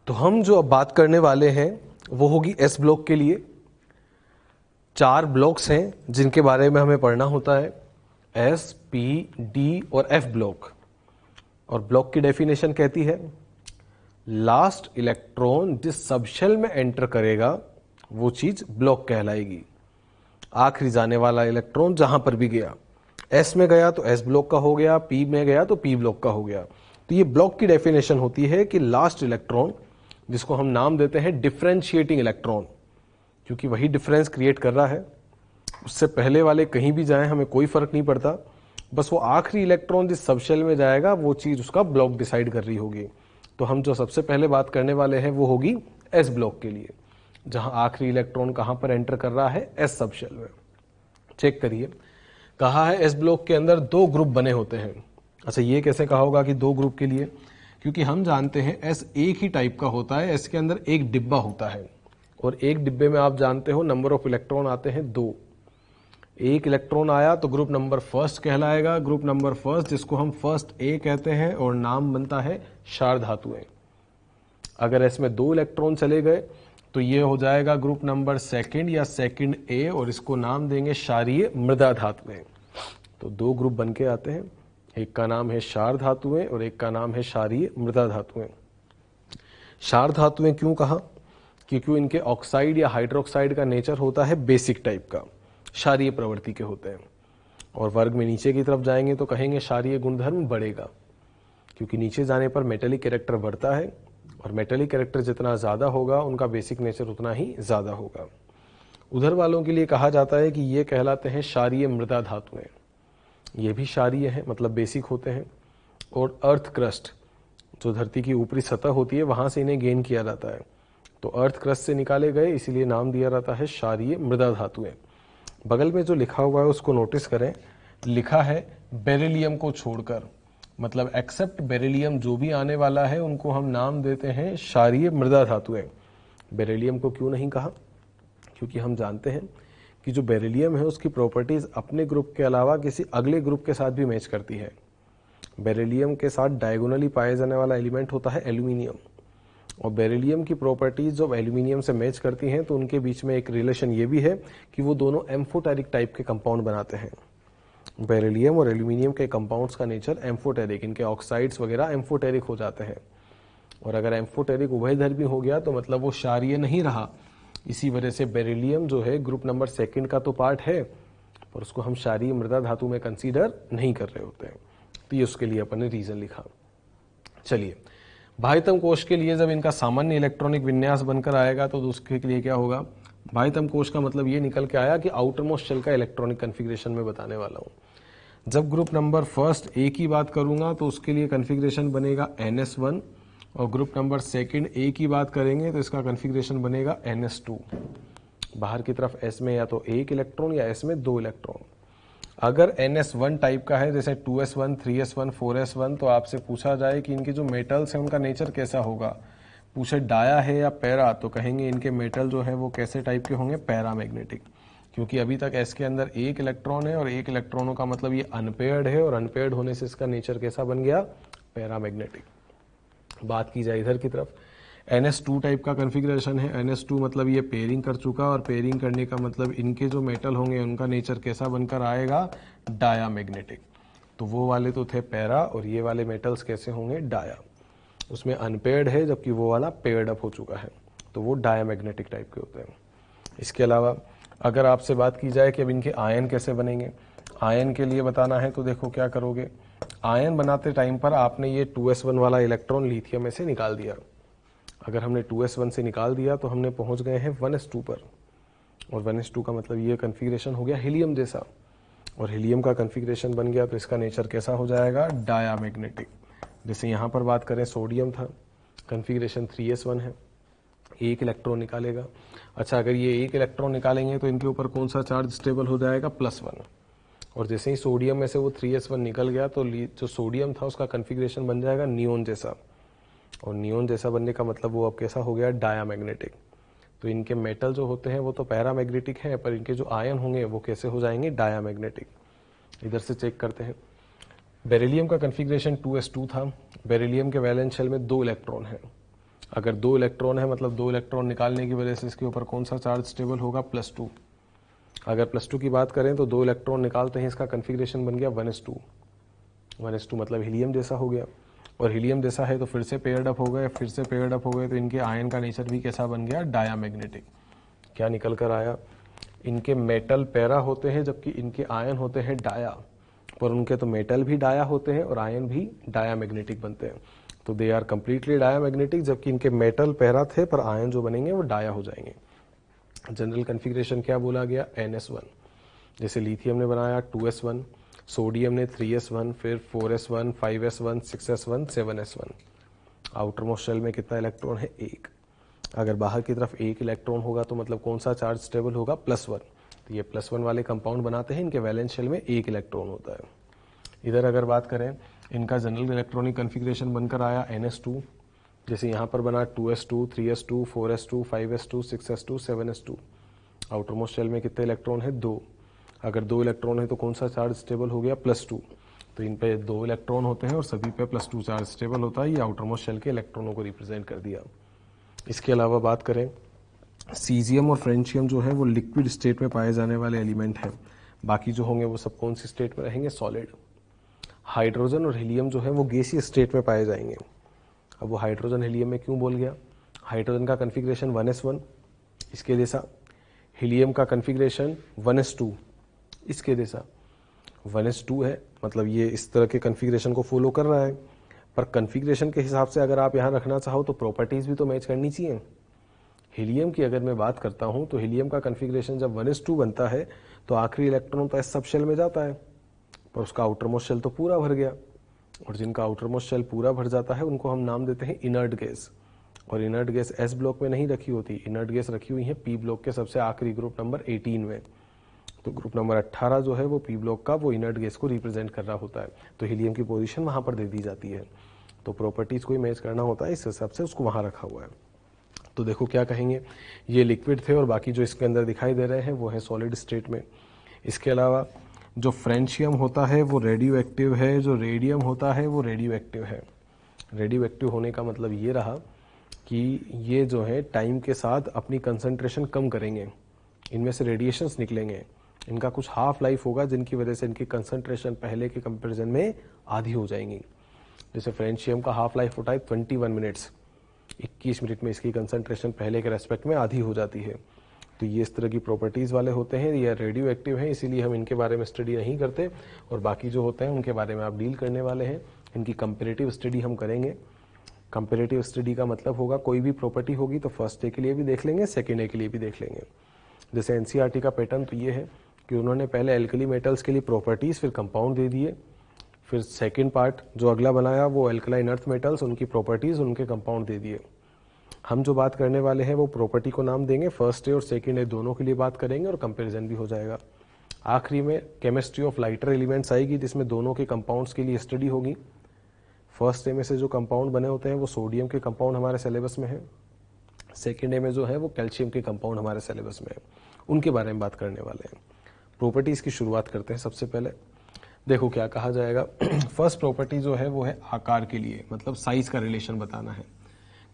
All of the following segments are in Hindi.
तो हम जो अब बात करने वाले हैं वो होगी एस ब्लॉक के लिए। 4 ब्लॉक्स हैं जिनके बारे में हमें पढ़ना होता है, एस, पी, डी और एफ ब्लॉक। और ब्लॉक की डेफिनेशन कहती है लास्ट इलेक्ट्रॉन जिस सबशेल में एंटर करेगा वो चीज ब्लॉक कहलाएगी। आखिरी जाने वाला इलेक्ट्रॉन जहां पर भी गया, एस में गया तो एस ब्लॉक का हो गया, पी में गया तो पी ब्लॉक का हो गया। तो ये ब्लॉक की डेफिनेशन होती है कि लास्ट इलेक्ट्रॉन, जिसको हम नाम देते हैं डिफरेंशिएटिंग इलेक्ट्रॉन, क्योंकि वही डिफरेंस क्रिएट कर रहा है, उससे पहले वाले कहीं भी जाएं हमें कोई फर्क नहीं पड़ता, बस वो आखिरी इलेक्ट्रॉन जिस सबशेल में जाएगा वो चीज उसका ब्लॉक डिसाइड कर रही होगी। तो हम जो सबसे पहले बात करने वाले हैं वो होगी एस ब्लॉक के लिए, जहां आखिरी इलेक्ट्रॉन कहां पर एंटर कर रहा है, एस सबशेल में। चेक करिए, कहा है एस ब्लॉक के अंदर 2 ग्रुप बने होते हैं। अच्छा, ये कैसे कहा होगा कि 2 ग्रुप के लिए? क्योंकि हम जानते हैं एस एक ही टाइप का होता है, एस के अंदर एक डिब्बा होता है और एक डिब्बे में आप जानते हो नंबर ऑफ इलेक्ट्रॉन आते हैं 2। एक इलेक्ट्रॉन आया तो ग्रुप नंबर फर्स्ट कहलाएगा, ग्रुप नंबर फर्स्ट जिसको हम फर्स्ट ए कहते हैं और नाम बनता है क्षार धातुएं। अगर इसमें 2 इलेक्ट्रॉन चले गए तो ये हो जाएगा ग्रुप नंबर सेकंड या सेकंड ए और इसको नाम देंगे क्षारीय मृदा धातुएं। तो 2 ग्रुप बन के आते हैं, एक का नाम है क्षार धातुएं और एक का नाम है क्षारीय मृदा धातुएं। क्षार धातुएं क्यों कहा? क्योंकि इनके ऑक्साइड या हाइड्रोक्साइड का नेचर होता है बेसिक टाइप का, क्षारीय प्रवृत्ति के होते हैं। और वर्ग में नीचे की तरफ जाएंगे तो कहेंगे क्षारीय गुणधर्म बढ़ेगा, क्योंकि नीचे जाने पर मेटेलिक कैरेक्टर बढ़ता है और मेटेलिक कैरेक्टर जितना ज्यादा होगा उनका बेसिक नेचर उतना ही ज्यादा होगा। उधर वालों के लिए कहा जाता है कि ये कहलाते हैं क्षारीय मृदा धातुएं। ये भी क्षारीय हैं, मतलब बेसिक होते हैं। और अर्थ क्रस्ट, जो धरती की ऊपरी सतह होती है, वहां से इन्हें गेन किया जाता है। तो अर्थ क्रस्ट से निकाले गए, इसीलिए नाम दिया जाता है क्षारीय मृदा धातुएं। बगल में जो लिखा हुआ है उसको नोटिस करें, लिखा है बेरिलियम को छोड़कर, मतलब एक्सेप्ट बेरिलियम जो भी आने वाला है उनको हम नाम देते हैं क्षारीय मृदा धातुएं। बेरिलियम को क्यों नहीं कहा? क्योंकि हम जानते हैं कि जो बेरिलियम है उसकी प्रॉपर्टीज अपने ग्रुप के अलावा किसी अगले ग्रुप के साथ भी मैच करती है। बेरिलियम के साथ डायगोनली पाया जाने वाला एलिमेंट होता है एल्यूमिनियम, और बेरिलियम की प्रॉपर्टीज जब एल्यूमिनियम से मैच करती हैं तो उनके बीच में एक रिलेशन ये भी है कि वो दोनों एम्फोटेरिक टाइप के कंपाउंड बनाते हैं। बेरिलियम और एल्यूमिनियम के कंपाउंड्स का नेचर एम्फोटेरिक, इनके ऑक्साइड्स वगैरह एम्फोटेरिक हो जाते हैं। और अगर एम्फोटेरिक उभयधर्मी हो गया तो मतलब वो क्षारीय नहीं रहा। इसी वजह से बेरिलियम जो है ग्रुप नंबर सेकंड का तो पार्ट है, पर उसको हम क्षारीय मृदा धातु में कंसीडर नहीं कर रहे होते हैं। तो ये उसके लिए अपन ने रीजन लिखा। चलिए, बाह्यतम कोश के लिए जब इनका सामान्य इलेक्ट्रॉनिक विन्यास बनकर आएगा तो उसके लिए क्या होगा? बाह्यतम कोश का मतलब ये निकल के आया कि आउटर मोस्ट शेल का इलेक्ट्रॉनिक कन्फिग्रेशन में बताने वाला हूं। जब ग्रुप नंबर फर्स्ट ए की बात करूंगा तो उसके लिए कन्फिग्रेशन बनेगा NS1, और ग्रुप नंबर सेकंड ए की बात करेंगे तो इसका कन्फिग्रेशन बनेगा NS2। बाहर की तरफ S में या तो 1 इलेक्ट्रॉन या S में 2 इलेक्ट्रॉन। अगर NS1 टाइप का है, जैसे 2s1, 3s1, 4s1, तो आपसे पूछा जाए कि इनके जो मेटल्स हैं उनका नेचर कैसा होगा, पूछे डाया है या पैरा, तो कहेंगे इनके मेटल जो है वो कैसे टाइप के होंगे? पैरामैग्नेटिक। क्योंकि अभी तक S के अंदर 1 इलेक्ट्रॉन है और 1 इलेक्ट्रॉनों का मतलब ये अनपेयर्ड है, और अनपेयर्ड होने से इसका नेचर कैसा बन गया? पैरामैग्नेटिक। बात की जाए इधर की तरफ, NS2 टाइप का कन्फिग्रेशन है। NS2 मतलब ये पेयरिंग कर चुका, और पेयरिंग करने का मतलब इनके जो मेटल होंगे उनका नेचर कैसा बनकर आएगा? डायामैग्नेटिक। तो वो वाले तो थे पैरा, और ये वाले मेटल्स कैसे होंगे? डाया। उसमें अनपेयर्ड है जबकि वो वाला पेयर्ड अप हो चुका है, तो वो डायामैग्नेटिक टाइप के होते हैं। इसके अलावा अगर आपसे बात की जाए कि अब इनके आयन कैसे बनेंगे, आयन के लिए बताना है तो देखो क्या करोगे। आयन बनाते टाइम पर आपने ये 2s1 वाला इलेक्ट्रॉन लिथियम में से निकाल दिया। अगर हमने 2s1 से निकाल दिया तो हमने पहुंच गए हैं 1s2 पर, और 1s2 का मतलब ये कन्फिग्रेशन हो गया हीलियम जैसा, और हीलियम का कन्फिग्रेशन बन गया तो इसका नेचर कैसा हो जाएगा? डायामैग्नेटिक। जैसे यहाँ पर बात करें, सोडियम था, कन्फिग्रेशन 3s1 है, 1 इलेक्ट्रॉन निकालेगा। अच्छा, अगर ये 1 इलेक्ट्रॉन निकालेंगे तो इनके ऊपर कौन सा चार्ज स्टेबल हो जाएगा? +1। और जैसे ही सोडियम में से वो 3s1 निकल गया तो जो सोडियम था उसका कन्फिग्रेशन बन जाएगा नियोन जैसा, और नियोन जैसा बनने का मतलब वो अब कैसा हो गया? डायामैग्नेटिक। तो इनके मेटल जो होते हैं वो तो पैरामैग्नेटिक हैं, पर इनके जो आयन होंगे वो कैसे हो जाएंगे? डायामैग्नेटिक। इधर से चेक करते हैं, बेरिलियम का कन्फिग्रेशन 2s2 था। बेरिलियम के वैलेंस शेल में 2 इलेक्ट्रॉन है, अगर 2 इलेक्ट्रॉन है मतलब 2 इलेक्ट्रॉन निकालने की वजह से इसके ऊपर कौन सा चार्ज स्टेबल होगा, +2। अगर +2 की बात करें तो 2 इलेक्ट्रॉन निकालते हैं, इसका कन्फिग्रेशन बन गया 1s2। 1s2 मतलब हीलियम जैसा हो गया, और हीलियम जैसा है तो फिर से पेयर्ड अप हो गए, फिर से पेयर्ड अप हो गए, तो इनके आयन का नेचर भी कैसा बन गया, डायामैग्नेटिक। क्या निकल कर आया, इनके मेटल पैरा होते हैं जबकि इनके आयन होते हैं डाया, पर उनके तो मेटल भी डाया होते हैं और आयन भी डायामैग्नेटिक बनते हैं, तो दे आर कंप्लीटली डायामैग्नेटिक, जबकि इनके मेटल पैरा थे पर आयन जो बनेंगे वो डाया हो जाएंगे। जनरल कन्फिग्रेशन क्या बोला गया, NS1। जैसे लिथियम ने बनाया 2s1, सोडियम ने 3s1, फिर 4s1, 5s1, 6s1, 7s1। Outer most shell में कितना इलेक्ट्रॉन है, 1। अगर बाहर की तरफ 1 इलेक्ट्रॉन होगा तो मतलब कौन सा चार्ज स्टेबल होगा, +1। तो ये +1 वाले कंपाउंड बनाते हैं, इनके वैलेंस शेल में 1 इलेक्ट्रॉन होता है। इधर अगर बात करें, इनका जनरल इलेक्ट्रॉनिक कन्फिग्रेशन बनकर आया NS2। जैसे यहाँ पर बना 2s2, 3s2, 4s2, 5s2, 6s2, 7s2। Outer most shell में कितने इलेक्ट्रॉन है, 2। अगर 2 इलेक्ट्रॉन है तो कौन सा चार्ज स्टेबल हो गया, +2। तो इन पे 2 इलेक्ट्रॉन होते हैं और सभी पे +2 चार्ज स्टेबल होता है। ये आउटर मोस्ट शेल के इलेक्ट्रॉनों को रिप्रेजेंट कर दिया। इसके अलावा बात करें, सीजियम और फ्रेंशियम जो है वो लिक्विड स्टेट में पाए जाने वाले एलिमेंट हैं, बाकी जो होंगे वो सब कौन सी स्टेट में रहेंगे, सॉलिड। हाइड्रोजन और हीलियम जो है वो गैसीय स्टेट में पाए जाएंगे। अब वो हाइड्रोजन हीलियम में क्यों बोल गया, हाइड्रोजन का कन्फिग्रेशन 1s1 इसके जैसा, हीलियम का कन्फिग्रेशन 1s2 इसके जैसा। 1s2 है मतलब ये इस तरह के कन्फिग्रेशन को फॉलो कर रहा है, पर कन्फिग्रेशन के हिसाब से अगर आप यहाँ रखना चाहो तो प्रॉपर्टीज भी तो मैच करनी चाहिए। हीलियम की अगर मैं बात करता हूँ तो हीलियम का कन्फिग्रेशन जब 1s2 बनता है तो आखिरी इलेक्ट्रॉन तो एस सब शेल में जाता है, पर उसका आउटर मोस्ट शेल तो पूरा भर गया, और जिनका आउटर मोस्ट शेल पूरा भर जाता है उनको हम नाम देते हैं इनर्ट गैस। और इनर्ट गैस एस ब्लॉक में नहीं रखी होती, इनर्ट गैस रखी हुई है पी ब्लॉक के सबसे आखिरी ग्रुप नंबर 18 में। तो ग्रुप नंबर 18 जो है वो पी ब्लॉक का वो इनर्ट गैस को रिप्रेजेंट कर रहा होता है, तो हीलियम की पोजीशन वहां पर दे दी जाती है। तो प्रॉपर्टीज को मैच करना होता है, इस हिसाब से उसको वहां रखा हुआ है। तो देखो क्या कहेंगे, ये लिक्विड थे और बाकी जो इसके अंदर दिखाई दे रहे हैं वो है सॉलिड स्टेट में। इसके अलावा जो फ्रेंशियम होता है वो रेडियो एक्टिव है, जो रेडियम होता है वो रेडियो एक्टिव है। रेडियो एक्टिव होने का मतलब ये रहा कि ये जो है टाइम के साथ अपनी कंसंट्रेशन कम करेंगे, इनमें से रेडिएशंस निकलेंगे, इनका कुछ हाफ लाइफ होगा जिनकी वजह से इनकी कंसंट्रेशन पहले के कंपैरिजन में आधी हो जाएंगी। जैसे फ्रेंशियम का हाफ लाइफ होता है 21 मिनट्स, 21 मिनट में इसकी कंसंट्रेशन पहले के रेस्पेक्ट में आधी हो जाती है। तो ये इस तरह की प्रॉपर्टीज़ वाले होते हैं, ये रेडियो एक्टिव हैं, इसीलिए हम इनके बारे में स्टडी नहीं करते, और बाकी जो होते हैं उनके बारे में आप डील करने वाले हैं। इनकी कंपेरेटिव स्टडी हम करेंगे। कंपेरेटिव स्टडी का मतलब होगा कोई भी प्रॉपर्टी होगी तो फर्स्ट ए के लिए भी देख लेंगे, सेकेंड ए के लिए भी देख लेंगे। जैसे एनसीईआरटी का पैटर्न तो ये है कि उन्होंने पहले एल्कली मेटल्स के लिए प्रॉपर्टीज़, फिर कंपाउंड दे दिए, फिर सेकेंड पार्ट जो अगला बनाया वो एल्कलाइन अर्थ मेटल्स, उनकी प्रॉपर्टीज़, उनके कंपाउंड दे दिए। हम जो बात करने वाले हैं वो प्रॉपर्टी को नाम देंगे, फर्स्ट ए और सेकेंड ए दोनों के लिए बात करेंगे और कंपैरिजन भी हो जाएगा। आखिरी में केमिस्ट्री ऑफ लाइटर एलिमेंट्स आएगी जिसमें दोनों के कंपाउंड्स के लिए स्टडी होगी। फर्स्ट ए में से जो कंपाउंड बने होते हैं वो सोडियम के कंपाउंड हमारे सिलेबस में है, सेकेंड ए में जो है वो कैल्शियम के कंपाउंड हमारे सिलेबस में है, उनके बारे में बात करने वाले हैं। प्रॉपर्टीज़ की शुरुआत करते हैं। सबसे पहले देखो क्या कहा जाएगा। फर्स्ट प्रॉपर्टी जो है वो है आकार के लिए, मतलब साइज का रिलेशन बताना है।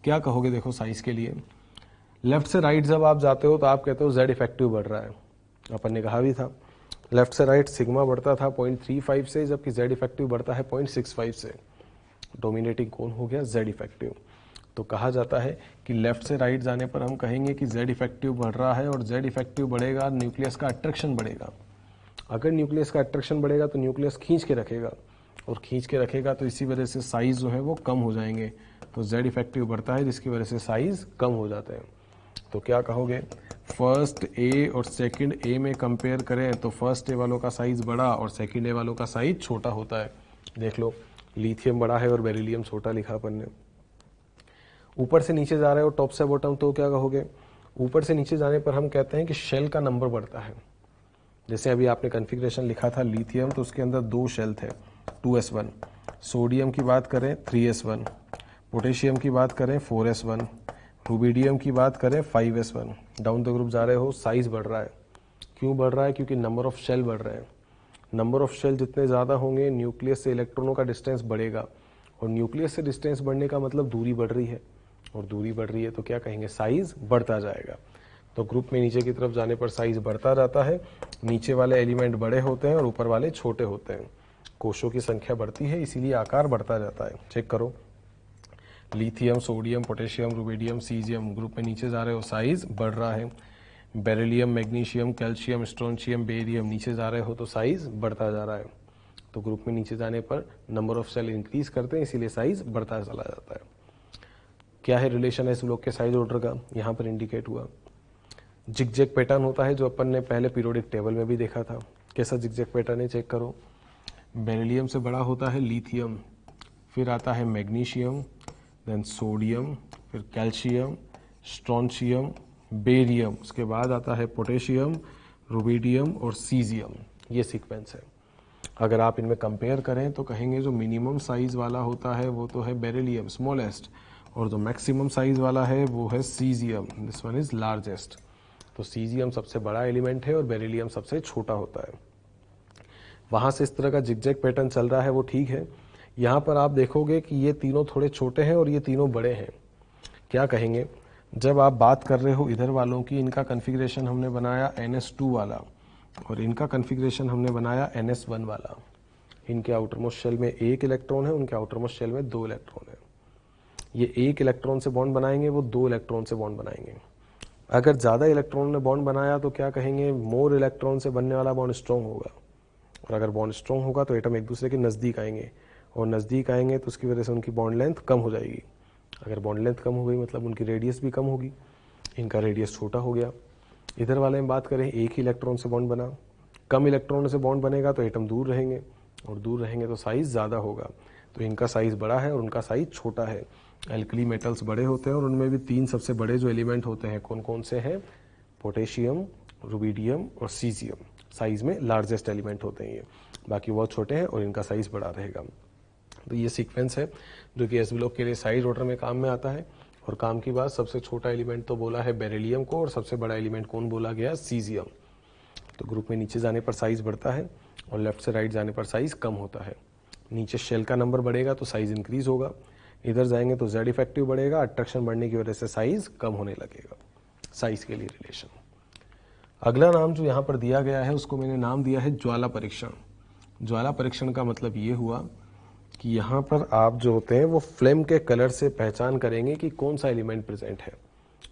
क्या कहोगे, देखो साइज के लिए लेफ्ट से राइट जब आप जाते हो तो आप कहते हो जेड इफेक्टिव बढ़ रहा है। अपन ने कहा भी था लेफ्ट से राइट सिग्मा बढ़ता था 0.35 से, जबकि जेड इफेक्टिव बढ़ता है 0.65 से। डोमिनेटिंग कौन हो गया, जेड इफेक्टिव। तो कहा जाता है कि लेफ्ट से राइट जाने पर हम कहेंगे कि जेड इफेक्टिव बढ़ रहा है, और जेड इफेक्टिव बढ़ेगा, न्यूक्लियस का अट्रैक्शन बढ़ेगा। अगर न्यूक्लियस का अट्रैक्शन बढ़ेगा तो न्यूक्लियस खींच के रखेगा, और खींच के रखेगा तो इसी वजह से साइज जो है वो कम हो जाएंगे। तो जेड इफेक्टिव बढ़ता है जिसकी वजह से साइज कम हो जाते हैं। तो क्या कहोगे, फर्स्ट ए और सेकंड ए में कंपेयर करें तो फर्स्ट ए वालों का साइज बड़ा और सेकंड ए वालों का साइज छोटा होता है। देख लो, लिथियम बड़ा है और बेरिलियम छोटा लिखा अपन ने। ऊपर से नीचे जा रहे हो टॉप से बॉटम, तो क्या कहोगे, ऊपर से नीचे जाने पर हम कहते हैं कि शेल का नंबर बढ़ता है। जैसे अभी आपने कॉन्फ़िगरेशन लिखा था लिथियम, तो उसके अंदर 2 शेल थे 2s1। सोडियम की बात करें 3s1, पोटेशियम की बात करें 4s1, रुबिडियम की बात करें 5s1। डाउन द ग्रुप जा रहे हो, साइज बढ़ रहा है। क्यों बढ़ रहा है, क्योंकि नंबर ऑफ शेल बढ़ रहे हैं। नंबर ऑफ शेल जितने ज़्यादा होंगे न्यूक्लियस से इलेक्ट्रॉनों का डिस्टेंस बढ़ेगा, और न्यूक्लियस से डिस्टेंस बढ़ने का मतलब दूरी बढ़ रही है। और दूरी बढ़ रही है तो क्या कहेंगे, साइज बढ़ता जाएगा। तो ग्रुप में नीचे की तरफ जाने पर साइज बढ़ता जाता है, नीचे वाले एलिमेंट बड़े होते हैं और ऊपर वाले छोटे होते हैं। कोषों की संख्या बढ़ती है इसीलिए आकार बढ़ता जाता है। चेक करो, lithium, sodium, potassium, rubidium, caesium group में नीचे जा रहे हो, साइज बढ़ रहा है। Beryllium, magnesium, calcium, strontium, barium नीचे जा रहे हो तो साइज बढ़ता जा रहा है। तो ग्रुप में नीचे जाने पर नंबर ऑफ सेल इंक्रीज करते हैं इसीलिए साइज बढ़ता चला जाता है। क्या है रिलेशन एस ब्लॉक के साइज ऑर्डर का, यहां पर इंडिकेट हुआ। जिगजैग पैटर्न होता है जो अपन ने पहले पीरियोडिक टेबल में भी देखा था। कैसा जिगजैग पैटर्न है, चेक करो। बेरिलियम से बड़ा होता है लिथियम, फिर आता है मैग्नीशियम, देन सोडियम, फिर कैल्शियम, स्ट्रोंशियम, बेरियम, उसके बाद आता है पोटेशियम, रुबिडियम और सीजियम। ये सीक्वेंस है। अगर आप इनमें कंपेयर करें तो कहेंगे जो मिनिमम साइज वाला होता है वो तो है बेरिलियम, स्मॉलेस्ट, और जो मैक्सिमम साइज वाला है वो है caesium, this one is largest. तो सीजियम सबसे बड़ा एलिमेंट है और बेरिलियम सबसे छोटा होता है। वहां से इस तरह का जिगजैग पैटर्न चल रहा है वो ठीक है। यहां पर आप देखोगे कि ये तीनों थोड़े छोटे हैं और ये तीनों बड़े हैं। क्या कहेंगे, जब आप बात कर रहे हो इधर वालों की, इनका कॉन्फ़िगरेशन हमने बनाया NS2 वाला और इनका कॉन्फ़िगरेशन हमने बनाया NS1 वाला। इनके आउटर मोस्ट शेल में 1 इलेक्ट्रॉन है, उनके आउटर मोस्ट शेल में 2 इलेक्ट्रॉन है। ये 1 इलेक्ट्रॉन से बॉन्ड बनाएंगे, वो 2 इलेक्ट्रॉन से बॉन्ड बनाएंगे। अगर ज़्यादा इलेक्ट्रॉन ने बॉन्ड बनाया तो क्या कहेंगे, मोर इलेक्ट्रॉन से बनने वाला बॉन्ड स्ट्रॉन्ग होगा, और अगर बॉन्ड स्ट्रॉन्ग होगा तो एटम एक दूसरे के नज़दीक आएंगे, और नज़दीक आएंगे तो उसकी वजह से उनकी बॉन्ड लेंथ कम हो जाएगी। अगर बॉन्ड लेंथ कम हो गई मतलब उनकी रेडियस भी कम होगी, इनका रेडियस छोटा हो गया। इधर वाले में बात करें, 1 ही इलेक्ट्रॉन से बॉन्ड बना, कम इलेक्ट्रॉन से बॉन्ड बनेगा तो एटम दूर रहेंगे, और दूर रहेंगे तो साइज़ ज़्यादा होगा। तो इनका साइज़ बड़ा है और उनका साइज़ छोटा है। एल्कली मेटल्स बड़े होते हैं और उनमें भी 3 सबसे बड़े जो एलिमेंट होते हैं कौन कौन से हैं, पोटेशियम, रुबिडियम और सीजियम। साइज़ में लार्जेस्ट एलिमेंट होते हैं ये, बाकी बहुत छोटे हैं और इनका साइज़ बड़ा रहेगा। तो ये सीक्वेंस है जो कि एस ब्लॉक के लिए साइज ऑर्डर में काम में आता है। और काम की बात, सबसे छोटा एलिमेंट तो बोला है बेरिलियम को और सबसे बड़ा एलिमेंट कौन बोला गया, सीजियम। तो ग्रुप में नीचे जाने पर साइज बढ़ता है और लेफ्ट से राइट जाने पर साइज कम होता है। नीचे शेल का नंबर बढ़ेगा तो साइज इंक्रीज होगा, इधर जाएंगे तो जेड इफेक्टिव बढ़ेगा, अट्रैक्शन बढ़ने की वजह से साइज कम होने लगेगा। साइज के लिए रिलेशन। अगला नाम जो यहाँ पर दिया गया है उसको मैंने नाम दिया है ज्वाला परीक्षण। ज्वाला परीक्षण का मतलब ये हुआ कि यहाँ पर आप जो होते हैं वो फ्लेम के कलर से पहचान करेंगे कि कौन सा एलिमेंट प्रेजेंट है।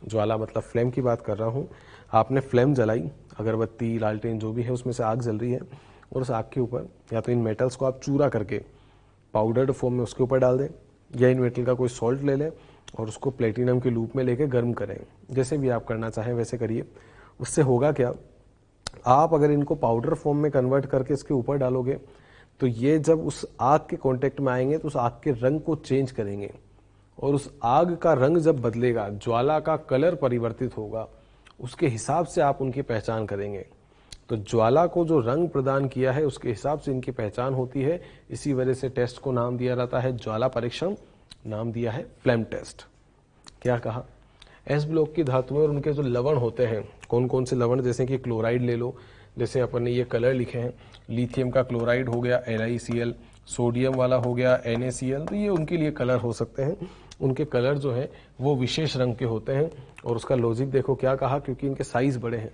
ज्वाला मतलब फ्लेम की बात कर रहा हूँ। आपने फ्लेम जलाई, अगरबत्ती, लालटेन जो भी है उसमें से आग जल रही है, और उस आग के ऊपर या तो इन मेटल्स को आप चूरा करके पाउडर्ड फॉर्म में उसके ऊपर डाल दें, या इन मेटल का कोई सॉल्ट ले लें और उसको प्लेटिनम के लूप में लेके गर्म करें। जैसे भी आप करना चाहें वैसे करिए। उससे होगा क्या, आप अगर इनको पाउडर फॉर्म में कन्वर्ट करके इसके ऊपर डालोगे तो ये जब उस आग के कांटेक्ट में आएंगे तो उस आग के रंग को चेंज करेंगे, और उस आग का रंग जब बदलेगा, ज्वाला का कलर परिवर्तित होगा, उसके हिसाब से आप उनकी पहचान करेंगे। तो ज्वाला को जो रंग प्रदान किया है उसके हिसाब से इनकी पहचान होती है। इसी वजह से टेस्ट को नाम दिया जाता है ज्वाला परीक्षण, नाम दिया है फ्लेम टेस्ट। क्या कहा, एस ब्लॉक की धातुएं और उनके जो लवण होते हैं, कौन कौन से लवण, जैसे कि क्लोराइड ले लो, जैसे अपन ने ये कलर लिखे हैं, लिथियम का क्लोराइड हो गया LiCl, सोडियम वाला हो गया NaCl, तो ये उनके लिए कलर हो सकते हैं। उनके कलर जो है वो विशेष रंग के होते हैं, और उसका लॉजिक देखो क्या कहा, क्योंकि इनके साइज बड़े हैं,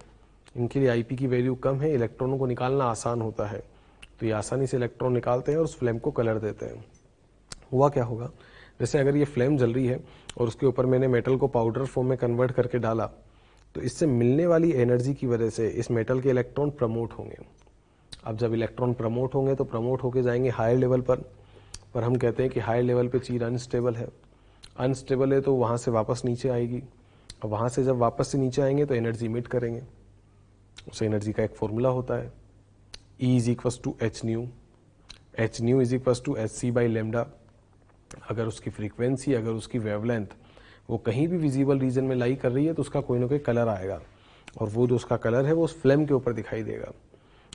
इनके लिए IP की वैल्यू कम है, इलेक्ट्रॉनों को निकालना आसान होता है, तो ये आसानी से इलेक्ट्रॉन निकालते हैं और उस फ्लेम को कलर देते हैं। हुआ क्या होगा, जैसे अगर ये फ्लेम जल रही है और उसके ऊपर मैंने मेटल को पाउडर फॉर्म में कन्वर्ट करके डाला, तो इससे मिलने वाली एनर्जी की वजह से इस मेटल के इलेक्ट्रॉन प्रमोट होंगे। अब जब इलेक्ट्रॉन प्रमोट होंगे तो प्रमोट होके जाएंगे हायर लेवल पर हम कहते हैं कि हायर लेवल पे चीज़ अनस्टेबल है तो वहाँ से वापस नीचे आएगी, और वहाँ से जब वापस से नीचे आएंगे तो एनर्जी इमिट करेंगे। उस एनर्जी का एक फॉर्मूला होता है, E = h न्यू = hc/λ। अगर उसकी फ्रीक्वेंसी, अगर उसकी वेवलेंथ वो कहीं भी विजिबल रीजन में लाई कर रही है तो उसका कोई ना कोई कलर आएगा, और वो जो उसका कलर है वो उस फ्लेम के ऊपर दिखाई देगा,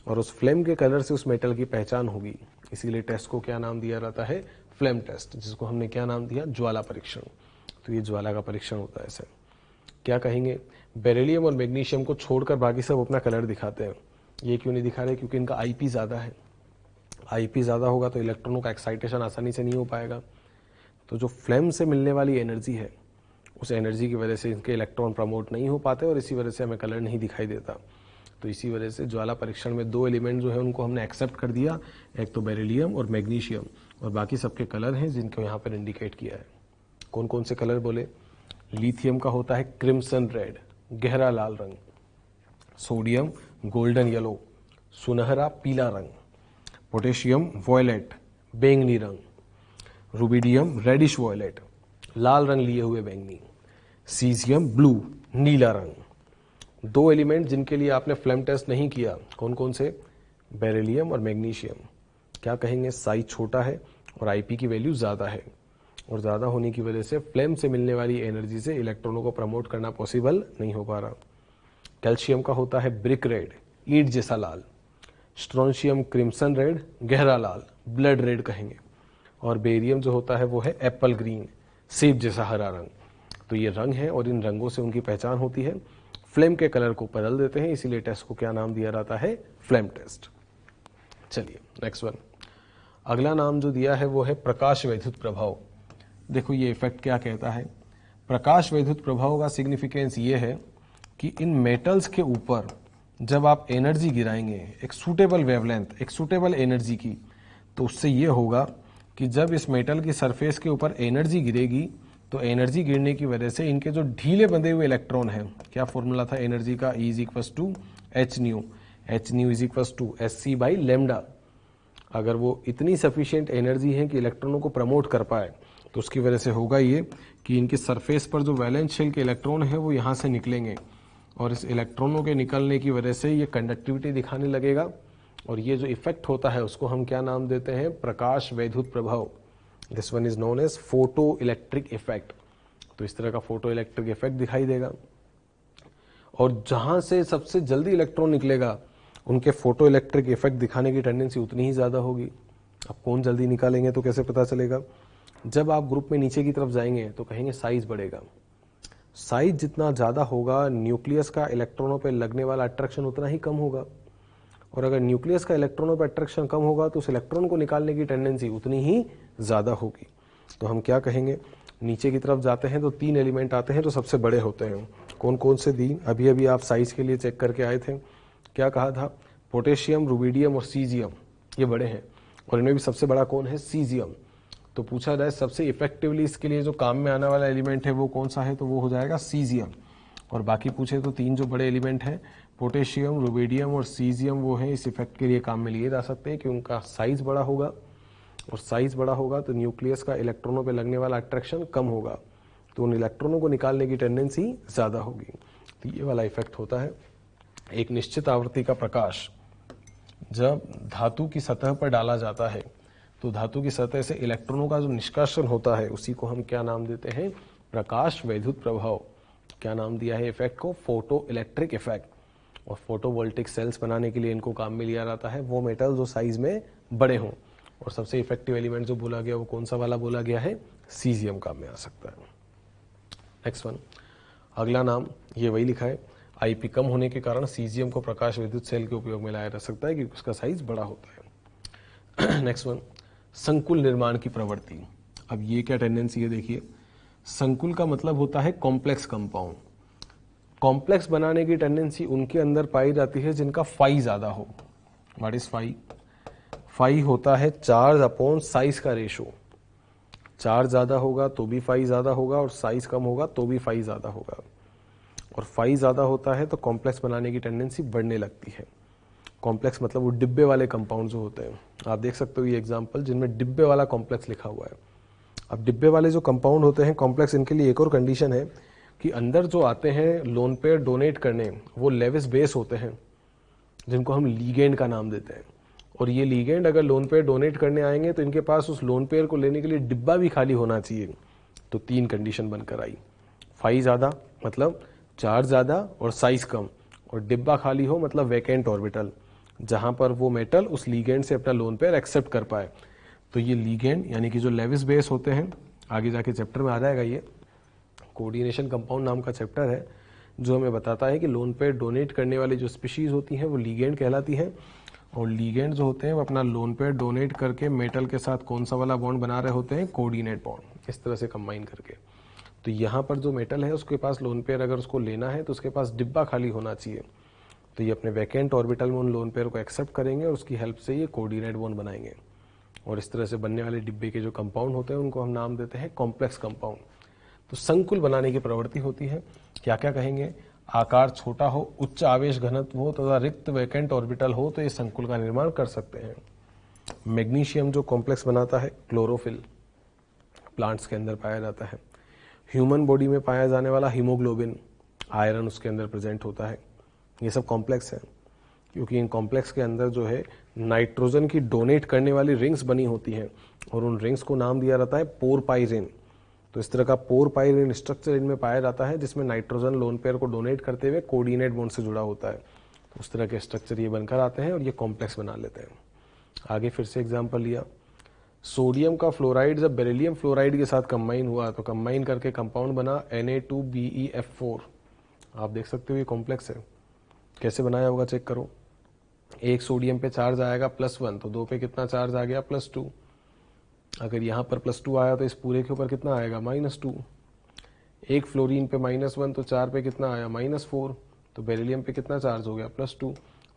और उस फ्लेम के कलर से उस मेटल की पहचान होगी। इसीलिए टेस्ट को क्या नाम दिया जाता है, फ्लेम टेस्ट, जिसको हमने क्या नाम दिया, ज्वाला परीक्षण। तो ये ज्वाला का परीक्षण होता है। ऐसे क्या कहेंगे, बेरिलियम और मैग्नीशियम को छोड़कर बाकी सब अपना कलर दिखाते हैं। ये क्यों नहीं दिखा रहे, क्योंकि इनका IP ज़्यादा है। IP ज़्यादा होगा तो इलेक्ट्रॉनों का एक्साइटेशन आसानी से नहीं हो पाएगा। तो जो फ्लेम से मिलने वाली एनर्जी है उस एनर्जी की वजह से इनके इलेक्ट्रॉन प्रमोट नहीं हो पाते और इसी वजह से हमें कलर नहीं दिखाई देता। तो इसी वजह से ज्वाला परीक्षण में दो एलिमेंट जो है उनको हमने एक्सेप्ट कर दिया, एक तो बेरिलियम और मैग्नीशियम, और बाकी सबके कलर हैं जिनको यहाँ पर इंडिकेट किया है। कौन कौन से कलर बोले? लिथियम का होता है क्रिम्सन रेड, गहरा लाल रंग, सोडियम गोल्डन येलो, सुनहरा पीला रंग, पोटेशियम वॉयलेट, बैंगनी रंग, रुबिडियम रेडिश वॉयलेट, लाल रंग लिए हुए बैंगनी, सीजियम ब्लू, नीला रंग। दो एलिमेंट जिनके लिए आपने फ्लेम टेस्ट नहीं किया, कौन कौन से? बेरिलियम और मैग्नीशियम। क्या कहेंगे? साइज छोटा है और आईपी की वैल्यू ज़्यादा है, और ज़्यादा होने की वजह से फ्लेम से मिलने वाली एनर्जी से इलेक्ट्रॉनों को प्रमोट करना पॉसिबल नहीं हो पा रहा। कैल्शियम का होता है ब्रिक रेड, ईंट जैसा लाल, स्ट्रोंशियम क्रिम्सन रेड, गहरा लाल, ब्लड रेड कहेंगे, और बेरियम जो होता है वो है एप्पल ग्रीन, सेब जैसा हरा रंग। तो ये रंग है और इन रंगों से उनकी पहचान होती है। फ्लेम के कलर को बदल देते हैं, इसीलिए टेस्ट को क्या नाम दिया जाता है? Flame test. चलिए नेक्स्ट वन, अगला नाम जो दिया है वो है प्रकाश वैद्युत प्रभाव। देखो ये इफेक्ट क्या कहता है। प्रकाश वैद्युत प्रभाव का सिग्निफिकेंस ये है कि इन मेटल्स के ऊपर जब आप एनर्जी गिराएंगे, एक सूटेबल वेवलेंथ, एक सूटेबल एनर्जी की, तो उससे ये होगा कि जब इस मेटल की सरफेस के ऊपर एनर्जी गिरेगी तो एनर्जी गिरने की वजह से इनके जो ढीले बंधे हुए इलेक्ट्रॉन हैं, क्या फॉर्मूला था एनर्जी का? E is equal to H nu, H nu is equal to S C by lambda. अगर वो इतनी सफिशिएंट एनर्जी है कि इलेक्ट्रॉनों को प्रमोट कर पाए, तो उसकी वजह से होगा ये कि इनकी सरफेस पर जो वैलेंस शेल के इलेक्ट्रॉन है वो यहाँ से निकलेंगे, और इस इलेक्ट्रॉनों के निकलने की वजह से ये कंडक्टिविटी दिखाने लगेगा, और ये जो इफेक्ट होता है उसको हम क्या नाम देते हैं? प्रकाश वैद्युत प्रभाव। This one is known as photo electric effect. तो इस तरह का फोटो इलेक्ट्रिक इफेक्ट दिखाई देगा, और जहां से सबसे जल्दी इलेक्ट्रॉन निकलेगा उनके फोटो इलेक्ट्रिक इफेक्ट दिखाने की टेंडेंसी उतनी ही ज्यादा होगी। अब कौन जल्दी निकालेंगे तो कैसे पता चलेगा? जब आप ग्रुप में नीचे की तरफ जाएंगे तो कहेंगे साइज बढ़ेगा। साइज जितना ज्यादा होगा, न्यूक्लियस का इलेक्ट्रॉनों पर लगने वाला अट्रैक्शन उतना ही कम होगा, और अगर न्यूक्लियस का इलेक्ट्रॉनों पर अट्रैक्शन कम होगा तो उस इलेक्ट्रॉन को निकालने की टेंडेंसी उतनी ही ज्यादा होगी। तो हम क्या कहेंगे? नीचे की तरफ जाते हैं तो तीन एलिमेंट आते हैं जो सबसे बड़े होते हैं। कौन कौन से? दी अभी अभी आप साइज के लिए चेक करके आए थे। क्या कहा था? पोटेशियम, रुबिडियम और सीजियम, ये बड़े हैं, और इनमें भी सबसे बड़ा कौन है? सीजियम। तो पूछा जाए सबसे इफेक्टिवली इसके लिए जो काम में आने वाला एलिमेंट है वो कौन सा है, तो वो हो जाएगा सीजियम। और बाकी पूछे तो तीन जो बड़े एलिमेंट हैं, पोटेशियम, रुबिडियम और सीजियम, वो हैं इस इफेक्ट के लिए काम में लिए जा सकते हैं कि उनका साइज बड़ा होगा, और साइज बड़ा होगा तो न्यूक्लियस का इलेक्ट्रॉनों पे लगने वाला अट्रैक्शन कम होगा, तो उन इलेक्ट्रॉनों को निकालने की टेंडेंसी ज़्यादा होगी। तो ये वाला इफेक्ट होता है। एक निश्चित आवृत्ति का प्रकाश जब धातु की सतह पर डाला जाता है तो धातु की सतह से इलेक्ट्रॉनों का जो निष्कासन होता है उसी को हम क्या नाम देते हैं? प्रकाश वैद्युत प्रभाव। क्या नाम दिया है इफेक्ट को? Photo electric effect. और फोटोवोल्टिक सेल्स बनाने के लिए इनको काम में लिया जाता है वो मेटल जो साइज में बड़े हों, और सबसे इफेक्टिव एलिमेंट जो बोला गया वो कौन सा वाला बोला गया है? सीजियम काम में आ सकता है। नेक्स्ट वन, अगला नाम ये वही लिखा है, आईपी कम होने के कारण सीजियम को प्रकाश विद्युत सेल के उपयोग में लाया जा सकता है क्योंकि उसका साइज बड़ा होता है। नेक्स्ट वन, संकुल निर्माण की प्रवृत्ति। अब ये क्या टेंडेंसी है? देखिए, संकुल का मतलब होता है कॉम्प्लेक्स कंपाउंड। कॉम्प्लेक्स बनाने की टेंडेंसी उनके अंदर पाई जाती है जिनका फाई ज्यादा हो। What is phi? फाई होता है चार्ज अपॉन साइज का रेशो। चार्ज ज्यादा होगा तो भी फाई ज्यादा होगा, और साइज कम होगा तो भी फाई ज्यादा होगा। और फाई ज्यादा होता है तो कॉम्प्लेक्स बनाने की टेंडेंसी बढ़ने लगती है। कॉम्प्लेक्स मतलब वो डिब्बे वाले कंपाउंड जो होते हैं, आप देख सकते हो ये एग्जांपल जिनमें डिब्बे वाला कॉम्प्लेक्स लिखा हुआ है। अब डिब्बे वाले जो कंपाउंड होते हैं कॉम्प्लेक्स, इनके लिए एक और कंडीशन है कि अंदर जो आते हैं लोन पेयर डोनेट करने, वो लेविस बेस होते हैं जिनको हम लीगेंड का नाम देते हैं। और ये लीगेंड अगर लोन पेयर डोनेट करने आएंगे तो इनके पास उस लोन पेयर को लेने के लिए डिब्बा भी खाली होना चाहिए। तो तीन कंडीशन बनकर आई, फाई ज्यादा मतलब चार्ज ज्यादा और साइज कम, और डिब्बा खाली हो मतलब वैकेंट ऑर्बिटल, जहां पर वो मेटल उस लीगेंड से अपना लोन पेयर एक्सेप्ट कर पाए। तो ये लीगेंड यानी कि जो लेविस बेस होते हैं, आगे जाके चैप्टर में आ जाएगा, ये कोऑर्डिनेशन कंपाउंड नाम का चैप्टर है जो हमें बताता है कि लोन पेयर डोनेट करने वाली जो स्पीशीज होती हैं वो लीगेंड कहलाती है, और लीगेंड जो होते हैं वो अपना लोन पेयर डोनेट करके मेटल के साथ कौन सा वाला बॉन्ड बना रहे होते हैं? कोऑर्डिनेट बॉन्ड, इस तरह से कंबाइन करके। तो यहाँ पर जो मेटल है उसके पास लोन पेयर अगर उसको लेना है तो उसके पास डिब्बा खाली होना चाहिए। तो ये अपने वैकेंट ऑर्बिटल में उन लोन पेयर को एक्सेप्ट करेंगे और उसकी हेल्प से ये कोऑर्डिनेट बॉन्ड बनाएंगे। और इस तरह से बनने वाले डिब्बे के जो कंपाउंड होते हैं उनको हम नाम देते हैं कॉम्प्लेक्स कंपाउंड। तो संकुल बनाने की प्रवृत्ति होती है। क्या क्या कहेंगे? आकार छोटा हो, उच्च आवेश घनत्व हो तथा रिक्त वैकेंट ऑर्बिटल हो तो ये संकुल का निर्माण कर सकते हैं। मैग्नीशियम जो कॉम्प्लेक्स बनाता है, क्लोरोफिल प्लांट्स के अंदर पाया जाता है। ह्यूमन बॉडी में पाया जाने वाला हीमोग्लोबिन, आयरन उसके अंदर प्रेजेंट होता है। ये सब कॉम्प्लेक्स है, क्योंकि इन कॉम्प्लेक्स के अंदर जो है नाइट्रोजन की डोनेट करने वाली रिंग्स बनी होती हैं और उन रिंग्स को नाम दिया जाता है पोरपाइरिन। तो इस तरह का पोरपाइरिन स्ट्रक्चर इनमें पाया जाता है जिसमें नाइट्रोजन लोन पेयर को डोनेट करते हुए कोऑर्डिनेट बॉन्ड से जुड़ा होता है। तो उस तरह के स्ट्रक्चर ये बनकर आते हैं और ये कॉम्प्लेक्स बना लेते हैं। आगे फिर से एग्जाम्पल लिया, सोडियम का फ्लोराइड जब बेरिलियम फ्लोराइड के साथ कंबाइन हुआ तो कंबाइन करके कंपाउंड बना Na2BeF4। आप देख सकते हो ये कॉम्प्लेक्स है। कैसे बनाया होगा चेक करो। एक सोडियम पे चार्ज आएगा +1 तो 2 पे कितना चार्ज आ गया? +2। अगर यहाँ पर +2 आया तो इस पूरे के ऊपर कितना आएगा? -2। एक फ्लोरीन पे -1 तो 4 पे कितना आया? -4। तो बेरिलियम पे कितना चार्ज हो गया? +2।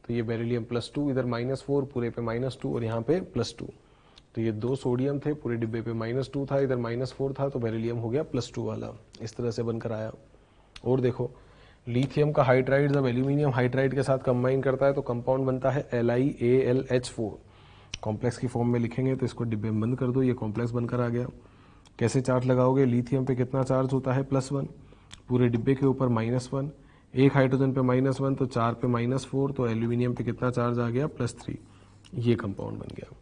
तो ये बेरिलियम +2, इधर -4, पूरे पे -2 और यहाँ पे +2। तो ये 2 सोडियम थे, पूरे डिब्बे पे -2 था, इधर -4 था, तो बेरिलियम हो गया +2 वाला। इस तरह से बनकर आया। और देखो, लिथियम का हाइड्राइड जब एल्यूमिनियम हाइड्राइड के साथ कंबाइन करता है तो कंपाउंड बनता है LiAlH4। कॉम्प्लेक्स की फॉर्म में लिखेंगे तो इसको डिब्बे में बंद कर दो, ये कॉम्प्लेक्स बनकर आ गया। कैसे चार्ज लगाओगे? लिथियम पे कितना चार्ज होता है? +1, पूरे डिब्बे के ऊपर -1, एक हाइड्रोजन पे -1 तो 4 पे -4, तो एल्यूमिनियम पे कितना चार्ज आ गया? +3। ये कंपाउंड बन गया।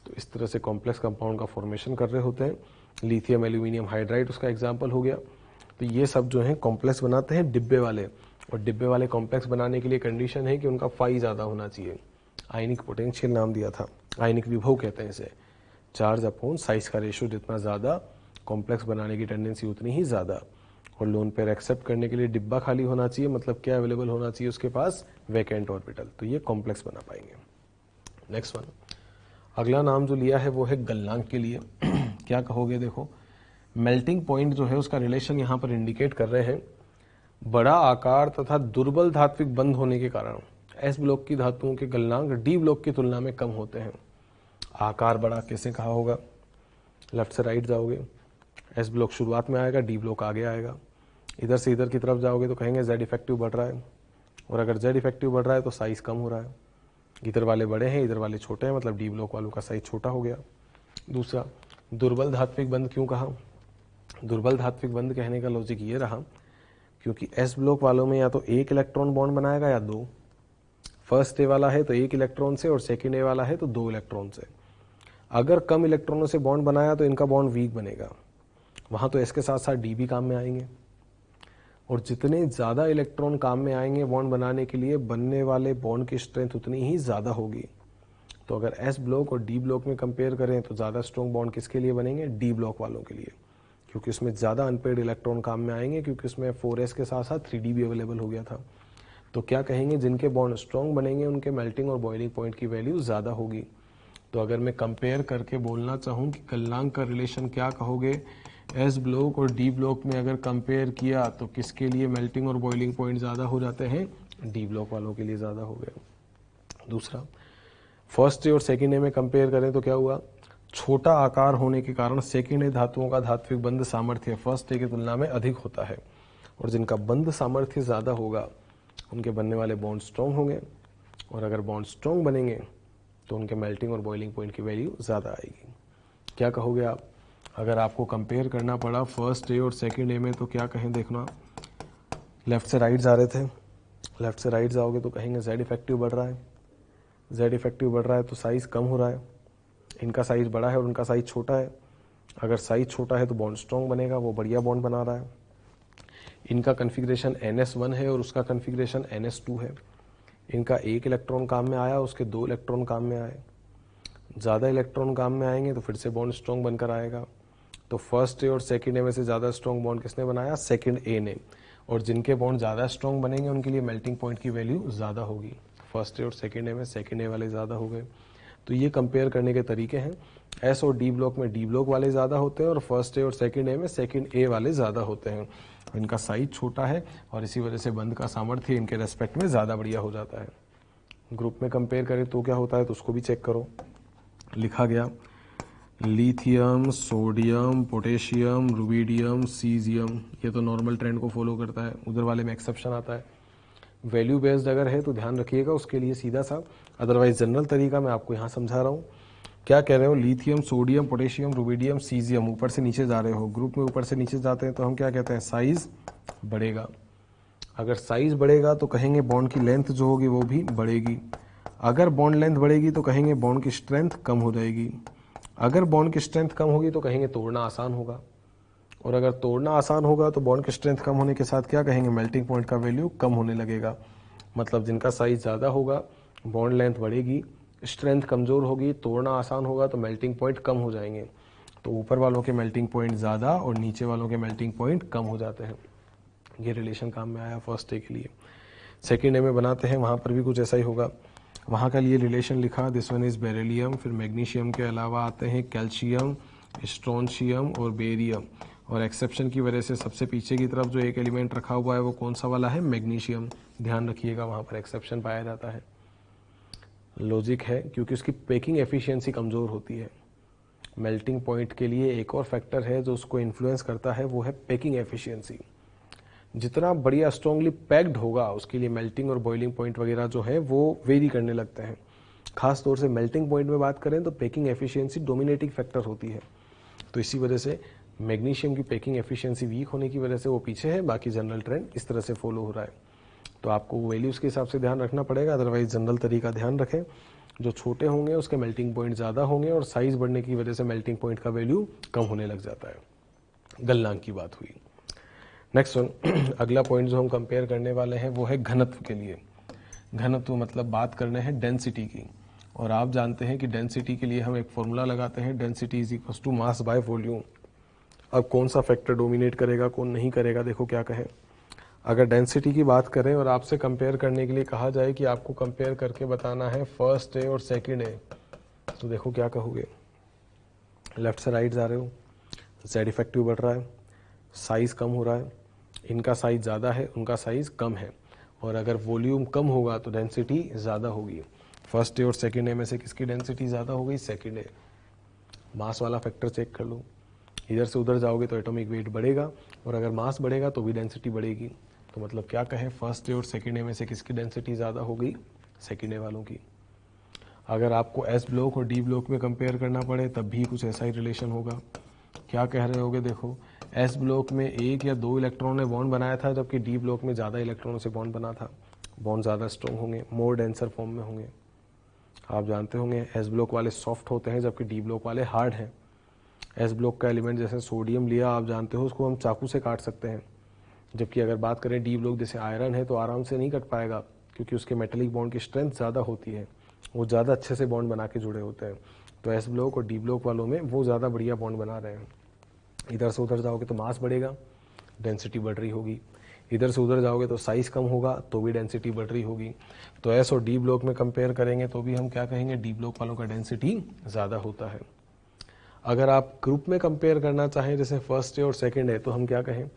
तो इस तरह से कॉम्प्लेक्स कंपाउंड का फॉर्मेशन कर रहे होते हैं। लिथियम एल्यूमिनियम हाइड्राइड उसका एग्जाम्पल हो गया। तो ये सब जो है कॉम्प्लेक्स बनाते हैं डिब्बे वाले। और डिब्बे वाले कॉम्प्लेक्स बनाने के लिए कंडीशन है कि उनका फाई ज़्यादा होना चाहिए। आयनिक पोटेंशियल नाम दिया था, आयनिक विभव कहते हैं इसे। चार्ज अपॉन साइज का रेशियो जितना ज़्यादा, कॉम्प्लेक्स बनाने की टेंडेंसी उतनी ही ज़्यादा। और लोन पेयर एक्सेप्ट करने के लिए डिब्बा खाली होना चाहिए, मतलब क्या अवेलेबल होना चाहिए उसके पास? Vacant orbital. तो ये कॉम्प्लेक्स बना पाएंगे। नेक्स्ट वन, अगला नाम जो लिया है वो है गलनांक के लिए। क्या कहोगे? देखो, मेल्टिंग पॉइंट जो है उसका रिलेशन यहाँ पर इंडिकेट कर रहे हैं। बड़ा आकार तथा दुर्बल धात्विक बंध होने के कारण एस ब्लॉक की धातुओं के गलनांक डी ब्लॉक की तुलना में कम होते हैं। आकार बड़ा कैसे कहा होगा? लेफ्ट से राइट जाओगे, एस ब्लॉक शुरुआत में आएगा, डी ब्लॉक आगे आएगा। इधर से इधर की तरफ जाओगे तो कहेंगे जेड इफेक्टिव बढ़ रहा है, और अगर जेड इफेक्टिव बढ़ रहा है तो साइज कम हो रहा है। इधर वाले बड़े हैं, इधर वाले छोटे हैं, मतलब डी ब्लॉक वालों का साइज छोटा हो गया। दूसरा, दुर्बल धात्विक बंध क्यों कहा? दुर्बल धात्विक बंध कहने का लॉजिक ये रहा क्योंकि एस ब्लॉक वालों में या तो एक इलेक्ट्रॉन बॉन्ड बनाएगा या दो। फर्स्ट ए वाला है तो एक इलेक्ट्रॉन से और सेकंड ए वाला है तो 2 इलेक्ट्रॉन से। अगर कम इलेक्ट्रॉनों से बॉन्ड बनाया तो इनका बॉन्ड वीक बनेगा, वहां तो एस के साथ साथ डी भी काम में आएंगे। और जितने ज़्यादा इलेक्ट्रॉन काम में आएंगे बॉन्ड बनाने के लिए, बनने वाले बॉन्ड की स्ट्रेंथ उतनी ही ज़्यादा होगी। तो अगर एस ब्लॉक और डी ब्लॉक में कंपेयर करें तो ज़्यादा स्ट्रॉन्ग बॉन्ड किसके लिए बनेंगे? डी ब्लॉक वालों के लिए, क्योंकि उसमें ज़्यादा अनपेड इलेक्ट्रॉन काम में आएंगे, क्योंकि उसमें 4s के साथ साथ 3d भी अवेलेबल हो गया था। तो क्या कहेंगे? जिनके बॉन्ड स्ट्रॉन्ग बनेंगे उनके मेल्टिंग और बॉइलिंग पॉइंट की वैल्यू ज़्यादा होगी। तो अगर मैं कंपेयर करके बोलना चाहूँ कि गलनांक का रिलेशन क्या कहोगे? एस ब्लॉक और डी ब्लॉक में अगर कंपेयर किया तो किसके लिए मेल्टिंग और बॉइलिंग पॉइंट ज़्यादा हो जाते हैं? डी ब्लॉक वालों के लिए ज़्यादा हो गए। दूसरा, फर्स्ट ए और सेकेंड ए में कंपेयर करें तो क्या हुआ? छोटा आकार होने के कारण सेकेंड ए धातुओं का धात्विक बंध सामर्थ्य फर्स्ट ए की तुलना में अधिक होता है, और जिनका बंध सामर्थ्य ज़्यादा होगा उनके बनने वाले बॉन्ड स्ट्रॉन्ग होंगे, और अगर बॉन्ड स्ट्रॉन्ग बनेंगे तो उनके मेल्टिंग और बॉइलिंग पॉइंट की वैल्यू ज़्यादा आएगी। क्या कहोगे आप? अगर आपको कंपेयर करना पड़ा फर्स्ट ए और सेकेंड ए में तो क्या कहें? देखना, लेफ्ट से राइट जा रहे थे, लेफ्ट से राइट जाओगे तो कहेंगे जेड इफेक्टिव बढ़ रहा है। जेड इफेक्टिव बढ़ रहा है तो साइज कम हो रहा है। इनका साइज बड़ा है और उनका साइज छोटा है। अगर साइज छोटा है तो बॉन्ड स्ट्रॉन्ग बनेगा, वो बढ़िया बॉन्ड बना रहा है। इनका कन्फिग्रेशन NS1 है और उसका कन्फिग्रेशन NS2 है। इनका एक इलेक्ट्रॉन काम में आया, उसके 2 इलेक्ट्रॉन काम में आए। ज़्यादा इलेक्ट्रॉन काम में आएंगे तो फिर से बॉन्ड स्ट्रॉन्ग बनकर आएगा। तो फर्स्ट ए और सेकेंड ए में से ज़्यादा स्ट्रॉन्ग बॉन्ड किसने बनाया? सेकेंड ए ने। और जिनके बॉन्ड ज़्यादा स्ट्रॉन्ग बनेंगे उनके लिए मेल्टिंग पॉइंट की वैल्यू ज़्यादा होगी। फर्स्ट ए और सेकेंड ए में सेकेंड ए वाले ज़्यादा हो गए। तो ये कंपेयर करने के तरीके हैं। एस और डी ब्लॉक में डी ब्लॉक वाले ज़्यादा होते हैं और फर्स्ट ए और सेकंड ए में सेकंड ए वाले ज़्यादा होते हैं। इनका साइज छोटा है और इसी वजह से बंद का सामर्थ्य इनके रेस्पेक्ट में ज़्यादा बढ़िया हो जाता है। ग्रुप में कंपेयर करें तो क्या होता है, तो उसको भी चेक करो। लिखा गया lithium, sodium, potassium, rubidium, caesium, ये तो नॉर्मल ट्रेंड को फॉलो करता है, उधर वाले में एक्सेप्शन आता है। वैल्यू बेस्ड अगर है तो ध्यान रखिएगा उसके लिए सीधा सा, अदरवाइज जनरल तरीका मैं आपको यहाँ समझा रहा हूँ। क्या कह रहे हो, lithium, sodium, potassium, rubidium, caesium, ऊपर से नीचे जा रहे हो। ग्रुप में ऊपर से नीचे जाते हैं तो हम क्या कहते हैं, साइज बढ़ेगा। अगर साइज बढ़ेगा तो कहेंगे बॉन्ड की लेंथ जो होगी वो भी बढ़ेगी। अगर बॉन्ड लेंथ बढ़ेगी तो कहेंगे बॉन्ड की स्ट्रेंथ कम हो जाएगी। अगर बॉन्ड की स्ट्रेंथ कम होगी तो कहेंगे तोड़ना आसान होगा। और अगर तोड़ना आसान होगा तो बॉन्ड की स्ट्रेंथ कम होने के साथ क्या कहेंगे, मेल्टिंग पॉइंट का वैल्यू कम होने लगेगा। मतलब जिनका साइज ज़्यादा होगा बॉन्ड लेंथ बढ़ेगी, स्ट्रेंथ कमज़ोर होगी, तोड़ना आसान होगा तो मेल्टिंग पॉइंट कम हो जाएंगे। तो ऊपर वालों के मेल्टिंग पॉइंट ज़्यादा और नीचे वालों के मेल्टिंग पॉइंट कम हो जाते हैं। ये रिलेशन काम में आया फर्स्ट ए के लिए। सेकेंड ए में बनाते हैं, वहाँ पर भी कुछ ऐसा ही होगा। वहाँ का लिए रिलेशन लिखा, दिस वन इज़ बेरिलियम, फिर मैग्नीशियम के अलावा आते हैं कैल्शियम, स्ट्रोंशियम और बेरियम। और एक्सेप्शन की वजह से सबसे पीछे की तरफ जो एक एलिमेंट रखा हुआ है वो कौन सा वाला है, मैग्नीशियम। ध्यान रखिएगा वहाँ पर एक्सेप्शन पाया जाता है। लॉजिक है क्योंकि उसकी पैकिंग एफिशिएंसी कमज़ोर होती है। मेल्टिंग पॉइंट के लिए एक और फैक्टर है जो उसको इन्फ्लुएंस करता है, वो है पैकिंग एफिशिएंसी। जितना बढ़िया स्ट्रांगली पैक्ड होगा उसके लिए मेल्टिंग और बॉइलिंग पॉइंट वगैरह जो है वो वेरी करने लगते हैं। खास तौर से मेल्टिंग पॉइंट में बात करें तो पैकिंग एफिशिएंसी डोमिनेटिंग फैक्टर होती है। तो इसी वजह से मैग्नीशियम की पैकिंग एफिशिएंसी वीक होने की वजह से वो पीछे है, बाकी जनरल ट्रेंड इस तरह से फॉलो हो रहा है। तो आपको वैल्यूज़ के हिसाब से ध्यान रखना पड़ेगा, अदरवाइज जनरल तरीका ध्यान रखें। जो छोटे होंगे उसके मेल्टिंग पॉइंट ज़्यादा होंगे और साइज़ बढ़ने की वजह से मेल्टिंग पॉइंट का वैल्यू कम होने लग जाता है। गलनांक की बात हुई। नेक्स्ट वन, अगला पॉइंट जो हम कंपेयर करने वाले हैं वो है घनत्व के लिए। घनत्व मतलब बात करने हैं डेंसिटी की, और आप जानते हैं कि डेंसिटी के लिए हम एक फॉर्मूला लगाते हैं, density is equal to mass by volume. अब कौन सा फैक्टर डोमिनेट करेगा कौन नहीं करेगा, देखो क्या कहें। अगर डेंसिटी की बात करें और आपसे कंपेयर करने के लिए कहा जाए कि आपको कंपेयर करके बताना है फर्स्ट ए और सेकंड ए, तो देखो क्या कहोगे। लेफ्ट से राइट जा रहे हो, जेड इफेक्टिव बढ़ रहा है, साइज कम हो रहा है, इनका साइज ज़्यादा है उनका साइज कम है, और अगर वॉल्यूम कम होगा तो डेंसिटी ज़्यादा होगी। फर्स्ट ए और सेकंड ए में से किसकी डेंसिटी ज़्यादा हो गई, सेकंड ए। मास वाला फैक्टर चेक कर लो, इधर से उधर जाओगे तो एटॉमिक वेट बढ़ेगा, और अगर मास बढ़ेगा तो भी डेंसिटी बढ़ेगी। तो मतलब क्या कहें, फर्स्ट ए और सेकंड ए में से किसकी डेंसिटी ज़्यादा हो गई, सेकंड ए वालों की। अगर आपको एस ब्लॉक और डी ब्लॉक में कंपेयर करना पड़े तब भी कुछ ऐसा ही रिलेशन होगा। क्या कह रहे होगे, देखो एस ब्लॉक में 1 या 2 इलेक्ट्रॉन ने बॉन्ड बनाया था, जबकि डी ब्लॉक में ज़्यादा इलेक्ट्रॉनों से बॉन्ड बना था। बॉन्ड ज़्यादा स्ट्रॉन्ग होंगे, मोर डेंसर फॉर्म में होंगे। आप जानते होंगे एस ब्लॉक वाले सॉफ्ट होते हैं जबकि डी ब्लॉक वाले हार्ड हैं। एस ब्लॉक का एलिमेंट जैसे सोडियम लिया, आप जानते हो उसको हम चाकू से काट सकते हैं, जबकि अगर बात करें डी ब्लॉक जैसे आयरन है तो आराम से नहीं कट पाएगा, क्योंकि उसके मेटेलिक बॉन्ड की स्ट्रेंथ ज़्यादा होती है, वो ज़्यादा अच्छे से बॉन्ड बना के जुड़े होते हैं। तो एस ब्लॉक और डी ब्लॉक वालों में वो ज़्यादा बढ़िया बॉन्ड बना रहे हैं। इधर से उधर जाओगे तो मास बढ़ेगा, डेंसिटी बढ़ रही होगी। इधर से उधर जाओगे तो साइज कम होगा तो भी डेंसिटी बढ़ रही होगी। तो एस और डी ब्लॉक में कंपेयर करेंगे तो भी हम क्या कहेंगे, डी ब्लॉक वालों का डेंसिटी ज़्यादा होता है। अगर आप ग्रुप में कंपेयर करना चाहें जैसे फर्स्ट ए और सेकंड ए, तो हम क्या कहें,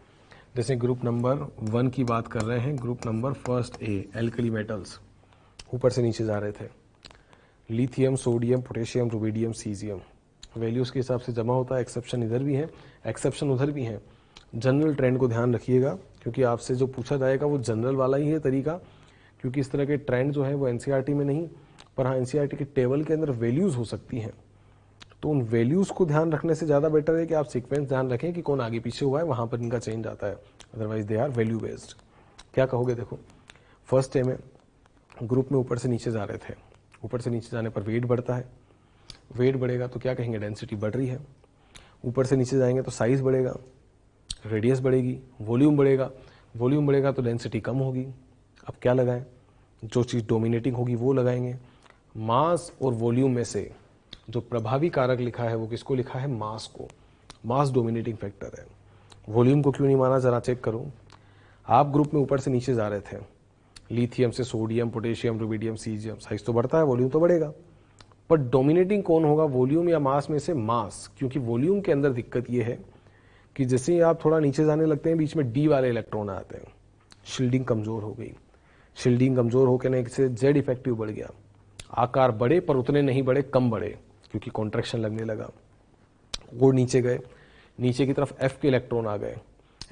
जैसे ग्रुप नंबर 1 की बात कर रहे हैं, group number first A alkali metals, ऊपर से नीचे जा रहे थे, lithium, sodium, potassium, rubidium, caesium. Values के हिसाब से जमा होता है, एक्सेप्शन इधर भी है एक्सेप्शन उधर भी है। जनरल ट्रेंड को ध्यान रखिएगा, क्योंकि आपसे जो पूछा जाएगा वो जनरल वाला ही है तरीका, क्योंकि इस तरह के ट्रेंड जो है वो एनसीईआरटी में नहीं, पर हाँ एनसीईआरटी के टेबल के अंदर वैल्यूज़ हो सकती हैं। तो उन वैल्यूज़ को ध्यान रखने से ज़्यादा बेटर है कि आप सीक्वेंस ध्यान रखें कि कौन आगे पीछे हुआ है, वहाँ पर इनका चेंज आता है, otherwise they are value based. क्या कहोगे, देखो फर्स्ट ए में ग्रुप में ऊपर से नीचे जा रहे थे, ऊपर से नीचे जाने पर वेट बढ़ता है, वेट बढ़ेगा तो क्या कहेंगे, डेंसिटी बढ़ रही है। ऊपर से नीचे जाएंगे तो साइज बढ़ेगा, रेडियस बढ़ेगी, वॉल्यूम बढ़ेगा, वॉल्यूम बढ़ेगा तो डेंसिटी कम होगी। अब क्या लगाएं, जो चीज़ डोमिनेटिंग होगी वो लगाएंगे। मास और वॉल्यूम में से जो प्रभावी कारक लिखा है वो किसको लिखा है, मास को। मास डोमिनेटिंग फैक्टर है। वॉल्यूम को क्यों नहीं माना, जरा चेक करो। आप ग्रुप में ऊपर से नीचे जा रहे थे, लिथियम से sodium, potassium, rubidium, caesium, size तो बढ़ता है, वॉल्यूम तो बढ़ेगा। पर डोमिनेटिंग कौन होगा, वॉल्यूम या मास में से मास, क्योंकि वॉल्यूम के अंदर दिक्कत ये है कि जैसे ही आप थोड़ा नीचे जाने लगते हैं बीच में डी वाले इलेक्ट्रॉन आते हैं, शील्डिंग कमजोर हो गई, शील्डिंग कमजोर होकर से जेड इफेक्टिव बढ़ गया, आकार बढ़े पर उतने नहीं बढ़े, कम बढ़े क्योंकि कॉन्ट्रैक्शन लगने लगा, और नीचे गए, नीचे की तरफ एफ के इलेक्ट्रॉन आ गए,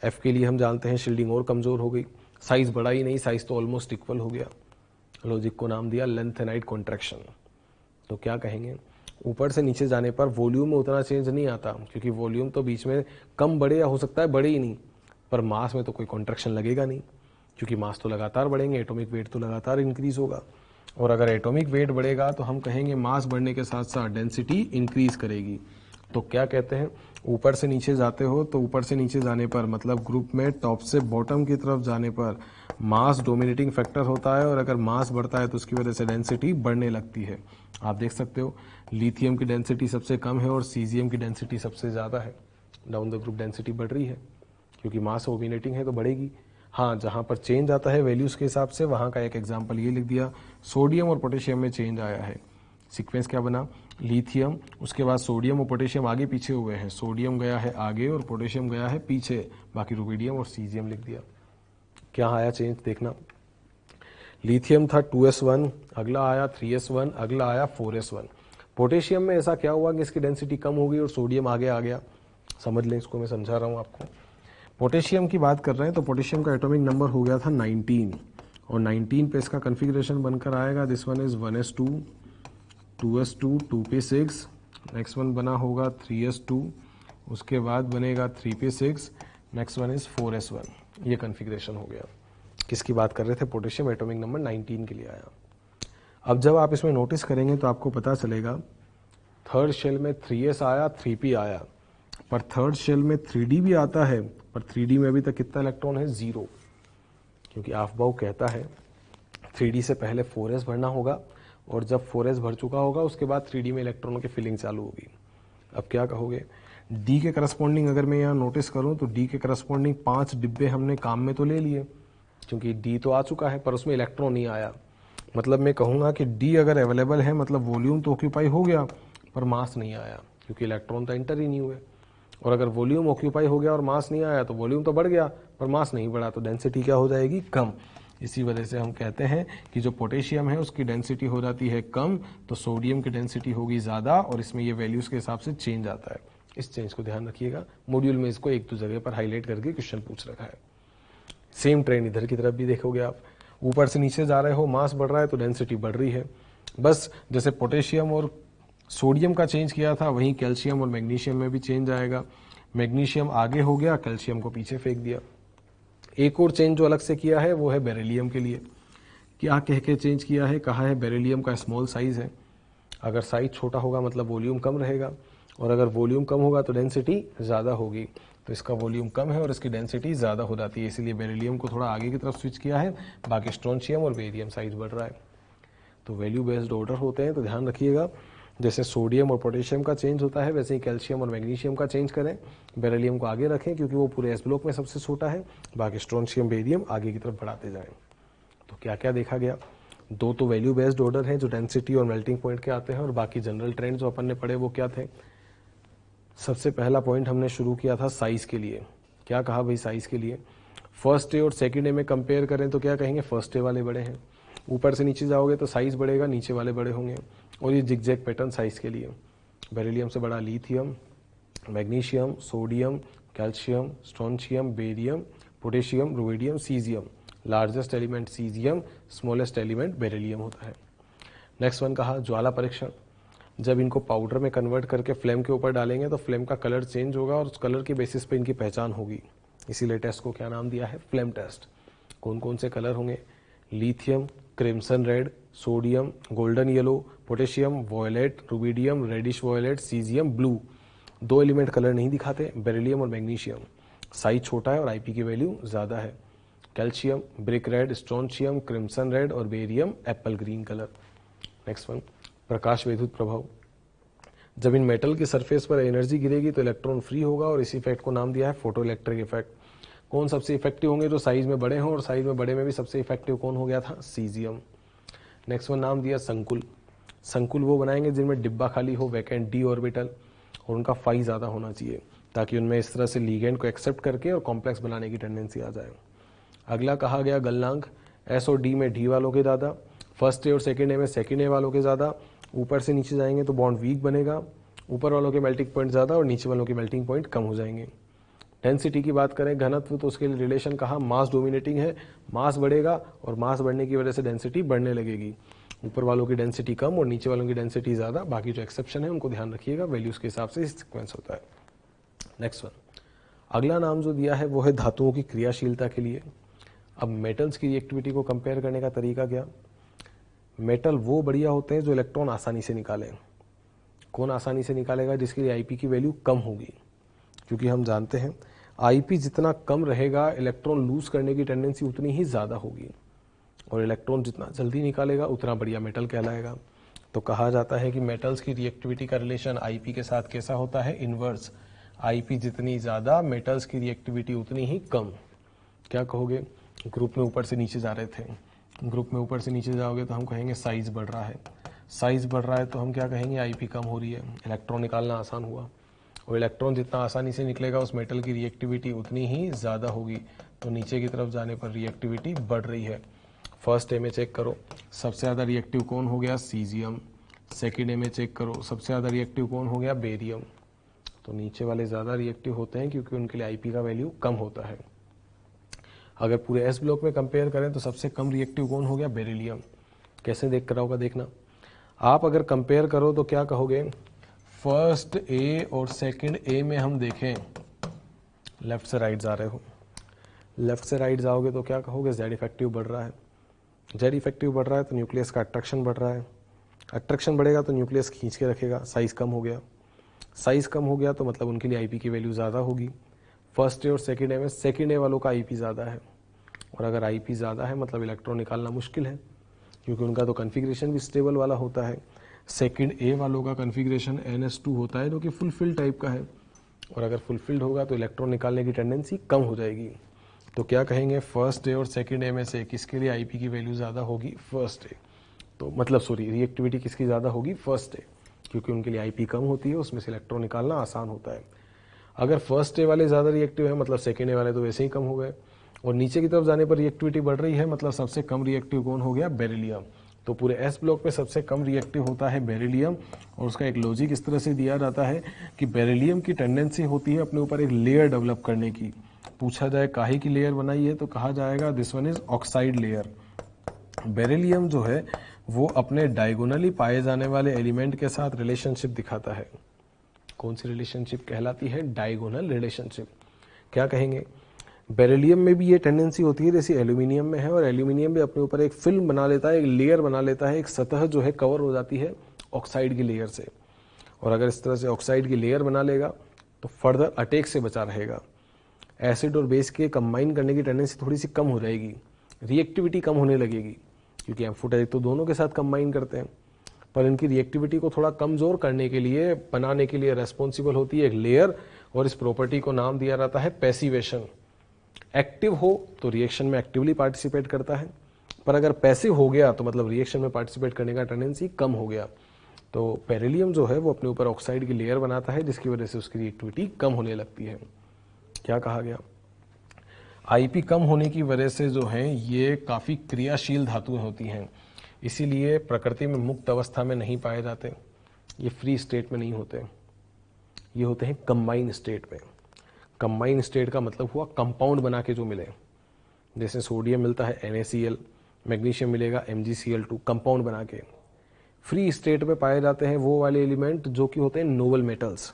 एफ के लिए हम जानते हैं शील्डिंग और कमजोर हो गई, साइज बढ़ा ही नहीं, साइज तो ऑलमोस्ट इक्वल हो गया, लॉजिक को नाम दिया लेंथेनाइड कॉन्ट्रैक्शन। तो क्या कहेंगे, ऊपर से नीचे जाने पर वॉल्यूम में उतना चेंज नहीं आता, क्योंकि वॉल्यूम तो बीच में कम बढ़े या हो सकता है बढ़े ही नहीं, पर मास में तो कोई कॉन्ट्रैक्शन लगेगा नहीं, क्योंकि मास तो लगातार बढ़ेंगे, एटॉमिक वेट तो लगातार इंक्रीज होगा, और अगर एटॉमिक वेट बढ़ेगा तो हम कहेंगे मास बढ़ने के साथ साथ डेंसिटी इंक्रीज करेगी। तो क्या कहते हैं, ऊपर से नीचे जाते हो तो ऊपर से नीचे जाने पर मतलब ग्रुप में टॉप से बॉटम की तरफ जाने पर मास डोमिनेटिंग फैक्टर होता है, और अगर मास बढ़ता है तो उसकी वजह से डेंसिटी बढ़ने लगती है। आप देख सकते हो लिथियम की डेंसिटी सबसे कम है और सीजियम की डेंसिटी सबसे ज़्यादा है, डाउन द ग्रुप डेंसिटी बढ़ रही है क्योंकि मास डोमिनेटिंग है तो बढ़ेगी। हाँ, जहाँ पर चेंज आता है वैल्यूज़ के हिसाब से, वहाँ का एक एग्जाम्पल ये लिख दिया, सोडियम और पोटेशियम में चेंज आया है, सीक्वेंस क्या बना, लिथियम, उसके बाद सोडियम और पोटेशियम आगे पीछे हुए हैं, सोडियम गया है आगे और पोटेशियम गया है पीछे, बाकी रुबिडियम और सीजियम लिख दिया। क्या आया चेंज देखना, लिथियम था 2s1, अगला आया 3s1, अगला आया 4s1। पोटेशियम में ऐसा क्या हुआ कि इसकी डेंसिटी कम हो गई और सोडियम आगे आ गया, समझ लें इसको, मैं समझा रहा हूँ आपको। पोटेशियम की बात कर रहे हैं तो पोटेशियम का एटॉमिक नंबर हो गया था 19, और 19 पे इसका कन्फिग्रेशन बनकर आएगा, this one is 1s2, 2s2, 2p6, next one बना होगा 3s2, उसके बाद बनेगा 3p6, next one is 4s1। ये कन्फिग्रेशन हो गया। किसकी बात कर रहे थे, पोटेशियम, एटॉमिक नंबर 19 के लिए आया। अब जब आप इसमें नोटिस करेंगे तो आपको पता चलेगा थर्ड शेल में 3s आया, 3p आया, पर थर्ड शेल में 3d भी आता है, पर 3d में अभी तक कितना इलेक्ट्रॉन है, 0, क्योंकि आफ्बाउ कहता है 3d से पहले 4s भरना होगा, और जब 4s भर चुका होगा उसके बाद 3d में इलेक्ट्रॉनों की फिलिंग चालू होगी। अब क्या कहोगे, d के करस्पॉन्डिंग अगर मैं यहाँ नोटिस करूँ तो d के करस्पॉन्डिंग 5 डिब्बे हमने काम में तो ले लिए, क्योंकि d तो आ चुका है पर उसमें इलेक्ट्रॉन नहीं आया, मतलब मैं कहूँगा कि d अगर अवेलेबल है मतलब वॉल्यूम तो ऑक्यूपाई हो गया पर मास नहीं आया, क्योंकि इलेक्ट्रॉन तो एंटर ही नहीं हुए, और अगर वॉल्यूम ऑक्यूपाई हो गया और मास नहीं आया तो वॉल्यूम तो बढ़ गया पर मास नहीं बढ़ा, तो डेंसिटी क्या हो जाएगी, कम। इसी वजह से हम कहते हैं कि जो पोटेशियम है उसकी डेंसिटी हो जाती है कम, तो सोडियम की डेंसिटी होगी ज़्यादा, और इसमें ये वैल्यूज़ के हिसाब से चेंज आता है। इस चेंज को ध्यान रखिएगा, मॉड्यूल में इसको एक दो जगह पर हाईलाइट करके क्वेश्चन पूछ रखा है। सेम ट्रेंड इधर की तरफ भी देखोगे आप, ऊपर से नीचे जा रहे हो, मास बढ़ रहा है तो डेंसिटी बढ़ रही है। बस जैसे पोटेशियम और सोडियम का चेंज किया था वहीं कैल्शियम और मैग्नीशियम में भी चेंज आएगा। मैग्नीशियम आगे हो गया, कैल्शियम को पीछे फेंक दिया। एक और चेंज जो अलग से किया है वो है बेरिलियम के लिए। क्या कह के चेंज किया है, कहा है बेरिलियम का स्मॉल साइज है, अगर साइज छोटा होगा मतलब वॉल्यूम कम रहेगा, और अगर वॉल्यूम कम होगा तो डेंसिटी ज़्यादा होगी, तो इसका वॉल्यूम कम है और इसकी डेंसिटी ज़्यादा हो जाती है, इसलिए बेरिलियम को थोड़ा आगे की तरफ स्विच किया है, बाकी स्ट्रोंशियम और बेरियम साइज बढ़ रहा है। तो वैल्यू बेस्ड ऑर्डर होते हैं, तो ध्यान रखिएगा, जैसे सोडियम और पोटेशियम का चेंज होता है वैसे ही कैल्शियम और मैग्नीशियम का चेंज करें। बेरिलियम को आगे रखें क्योंकि वो पूरे एस ब्लॉक में सबसे छोटा है, बाकी स्ट्रोंशियम बेरियम आगे की तरफ बढ़ाते जाएं। तो क्या क्या देखा गया, दो तो वैल्यू बेस्ड ऑर्डर हैं जो डेंसिटी और मेल्टिंग पॉइंट के आते हैं, और बाकी जनरल ट्रेंड जो अपन ने पढ़े वो क्या थे। सबसे पहला पॉइंट हमने शुरू किया था साइज के लिए। क्या कहा भाई, साइज के लिए फर्स्ट ए और सेकेंड ए में कंपेयर करें तो क्या कहेंगे, फर्स्ट ए वाले बड़े हैं। ऊपर से नीचे जाओगे तो साइज बढ़ेगा, नीचे वाले बड़े होंगे। और ये जिगजैग पैटर्न साइज के लिए, बेरिलियम से बड़ा lithium, magnesium, sodium, calcium, strontium, barium, potassium, rubidium, caesium. Largest element caesium, smallest element beryllium होता है। नेक्स्ट वन कहा ज्वाला परीक्षण। जब इनको पाउडर में कन्वर्ट करके फ्लेम के ऊपर डालेंगे तो फ्लेम का कलर चेंज होगा और उस कलर के बेसिस पे इनकी पहचान होगी, इसीलिए टेस्ट को क्या नाम दिया है, फ्लेम टेस्ट। कौन कौन से कलर होंगे, lithium crimson red, sodium golden yellow, potassium violet, rubidium reddish violet, caesium blue. दो एलिमेंट कलर नहीं दिखाते, बेरिलियम और मैग्नीशियम। साइज छोटा है और आईपी की वैल्यू ज़्यादा है। Calcium brick red, strontium crimson red और barium apple green colour. Next one प्रकाश विद्युत प्रभाव। जब इन मेटल की सरफेस पर एनर्जी गिरेगी तो इलेक्ट्रॉन फ्री होगा और इस इफेक्ट को नाम दिया है फोटो इलेक्ट्रिक इफेक्ट। कौन सबसे इफेक्टिव होंगे, जो साइज में बड़े हों, और साइज में बड़े में भी सबसे इफेक्टिव कौन हो गया था, सीजियम। नेक्स्ट वन नाम दिया संकुल। संकुल वो बनाएंगे जिनमें डिब्बा खाली हो, वैकेंट डी ऑर्बिटल, और उनका फाई ज़्यादा होना चाहिए ताकि उनमें इस तरह से लीगेंड को एक्सेप्ट करके और कॉम्प्लेक्स बनाने की टेंडेंसी आ जाए। अगला कहा गया गलनांक, एस और डी में डी वालों के ज़्यादा, फर्स्ट ए और सेकेंड ए में सेकेंड ए वालों के ज़्यादा। ऊपर से नीचे जाएंगे तो बॉन्ड वीक बनेगा, ऊपर वालों के मेल्टिंग पॉइंट ज़्यादा और नीचे वालों के मेल्टिंग पॉइंट कम हो जाएंगे। डेंसिटी की बात करें, घनत्व, तो उसके लिए रिलेशन कहा मास डोमिनेटिंग है, मास बढ़ेगा और मास बढ़ने की वजह से डेंसिटी बढ़ने लगेगी। ऊपर वालों की डेंसिटी कम और नीचे वालों की डेंसिटी ज़्यादा, बाकी जो एक्सेप्शन है उनको ध्यान रखिएगा, वैल्यूज़ के हिसाब से सीक्वेंस होता है। नेक्स्ट वन, अगला नाम जो दिया है वो है धातुओं की क्रियाशीलता के लिए। अब मेटल्स की रिएक्टिविटी को कंपेयर करने का तरीका क्या, मेटल वो बढ़िया होते हैं जो इलेक्ट्रॉन आसानी से निकालें। कौन आसानी से निकालेगा, जिसके लिए आईपी की वैल्यू कम होगी, क्योंकि हम जानते हैं आईपी जितना कम रहेगा इलेक्ट्रॉन लूज करने की टेंडेंसी उतनी ही ज़्यादा होगी, और इलेक्ट्रॉन जितना जल्दी निकालेगा उतना बढ़िया मेटल कहलाएगा। तो कहा जाता है कि मेटल्स की रिएक्टिविटी का रिलेशन आईपी के साथ कैसा होता है, इनवर्स। आईपी जितनी ज़्यादा मेटल्स की रिएक्टिविटी उतनी ही कम। क्या कहोगे, ग्रुप में ऊपर से नीचे जा रहे थे, ग्रुप में ऊपर से नीचे जाओगे तो हम कहेंगे साइज बढ़ रहा है, साइज बढ़ रहा है तो हम क्या कहेंगे, आईपी कम हो रही है, इलेक्ट्रॉन निकालना आसान हुआ, और इलेक्ट्रॉन जितना आसानी से निकलेगा उस मेटल की रिएक्टिविटी उतनी ही ज़्यादा होगी, तो नीचे की तरफ जाने पर रिएक्टिविटी बढ़ रही है। फर्स्ट ए में चेक करो सबसे ज़्यादा रिएक्टिव कौन हो गया, सीजियम। सेकेंड ए में चेक करो सबसे ज़्यादा रिएक्टिव कौन हो गया, बेरियम। तो नीचे वाले ज़्यादा रिएक्टिव होते हैं क्योंकि उनके लिए आईपी का वैल्यू कम होता है। अगर पूरे एस ब्लॉक में कंपेयर करें तो सबसे कम रिएक्टिव कौन हो गया, बेरिलियम। कैसे देख कर होगा देखना, आप अगर कंपेयर करो तो क्या कहोगे, फर्स्ट ए और सेकंड ए में हम देखें, लेफ्ट से राइट जा रहे हो, लेफ्ट से राइट जाओगे तो क्या कहोगे, जेड इफेक्टिव बढ़ रहा है। जेड इफेक्टिव बढ़ रहा है तो न्यूक्लियस का अट्रैक्शन बढ़ रहा है, अट्रैक्शन बढ़ेगा तो न्यूक्लियस खींच के रखेगा, साइज कम हो गया, साइज कम हो गया तो मतलब उनके लिए आईपी की वैल्यू ज़्यादा होगी। फर्स्ट ए और सेकेंड ए में सेकेंड ए वालों का आईपी ज़्यादा है, और अगर आईपी ज़्यादा है मतलब इलेक्ट्रॉन निकालना मुश्किल है, क्योंकि उनका तो कन्फिग्रेशन भी स्टेबल वाला होता है। सेकेंड ए वालों का कन्फिग्रेशन NS2 होता है जो कि फुलफिल्ड टाइप का है, और अगर फुलफिल्ड होगा तो इलेक्ट्रॉन निकालने की टेंडेंसी कम हो जाएगी। तो क्या कहेंगे, फर्स्ट ए और सेकेंड ए में से किसके लिए आईपी की वैल्यू ज़्यादा होगी, फर्स्ट ए। तो मतलब रिएक्टिविटी किसकी ज़्यादा होगी, फर्स्ट ए, क्योंकि उनके लिए आईपी कम होती है, उसमें से इलेक्ट्रॉन निकालना आसान होता है। अगर फर्स्ट ए वाले ज़्यादा रिएक्टिव है मतलब सेकेंड ए वाले तो वैसे ही कम हो गए, और नीचे की तरफ जाने पर रिएक्टिविटी बढ़ रही है मतलब सबसे कम रिएक्टिव कौन हो गया, बेरिलियम। तो पूरे एस ब्लॉक में सबसे कम रिएक्टिव होता है बेरिलियम, और उसका एक लॉजिक इस तरह से दिया जाता है कि बेरिलियम की टेंडेंसी होती है अपने ऊपर एक लेयर डेवलप करने की। पूछा जाए काहे की लेयर बनाई है तो कहा जाएगा this one is oxide layer. Beryllium जो है वो अपने डायगोनली पाए जाने वाले एलिमेंट के साथ रिलेशनशिप दिखाता है। कौन सी रिलेशनशिप कहलाती है, डायगोनल रिलेशनशिप। क्या कहेंगे, बेरिलियम में भी ये टेंडेंसी होती है जैसे एल्यूमिनियम में है, और एल्यूमिनियम भी अपने ऊपर एक फिल्म बना लेता है, एक लेयर बना लेता है, एक सतह जो है कवर हो जाती है ऑक्साइड की लेयर से। और अगर इस तरह से ऑक्साइड की लेयर बना लेगा तो फर्दर अटैक से बचा रहेगा। एसिड और बेस के कंबाइन करने की टेंडेंसी थोड़ी सी कम हो जाएगी, रिएक्टिविटी कम होने लगेगी, क्योंकि एम्फोटेरिक तो दोनों के साथ कंबाइन करते हैं, पर इनकी रिएक्टिविटी को थोड़ा कमजोर करने के लिए, बनाने के लिए रेस्पॉन्सिबल होती है एक लेयर, और इस प्रॉपर्टी को नाम दिया जाता है पैसिवेशन। एक्टिव हो तो रिएक्शन में एक्टिवली पार्टिसिपेट करता है, पर अगर पैसिव हो गया तो मतलब रिएक्शन में पार्टिसिपेट करने का टेंडेंसी कम हो गया। तो बेरिलियम जो है वो अपने ऊपर ऑक्साइड की लेयर बनाता है, जिसकी वजह से उसकी रिएक्टिविटी कम होने लगती है। क्या कहा गया, आईपी कम होने की वजह से जो है ये काफ़ी क्रियाशील धातुएं होती हैं, इसीलिए प्रकृति में मुक्त अवस्था में नहीं पाए जाते, ये फ्री स्टेट में नहीं होते, ये होते हैं कंबाइन स्टेट में। कंबाइन स्टेट का मतलब हुआ कंपाउंड बना के जो मिले, जैसे सोडियम मिलता है NaCl, मैग्नीशियम मिलेगा MgCl2, कंपाउंड बना के। फ्री स्टेट में पाए जाते हैं वो वाले एलिमेंट जो कि होते हैं नोबल मेटल्स,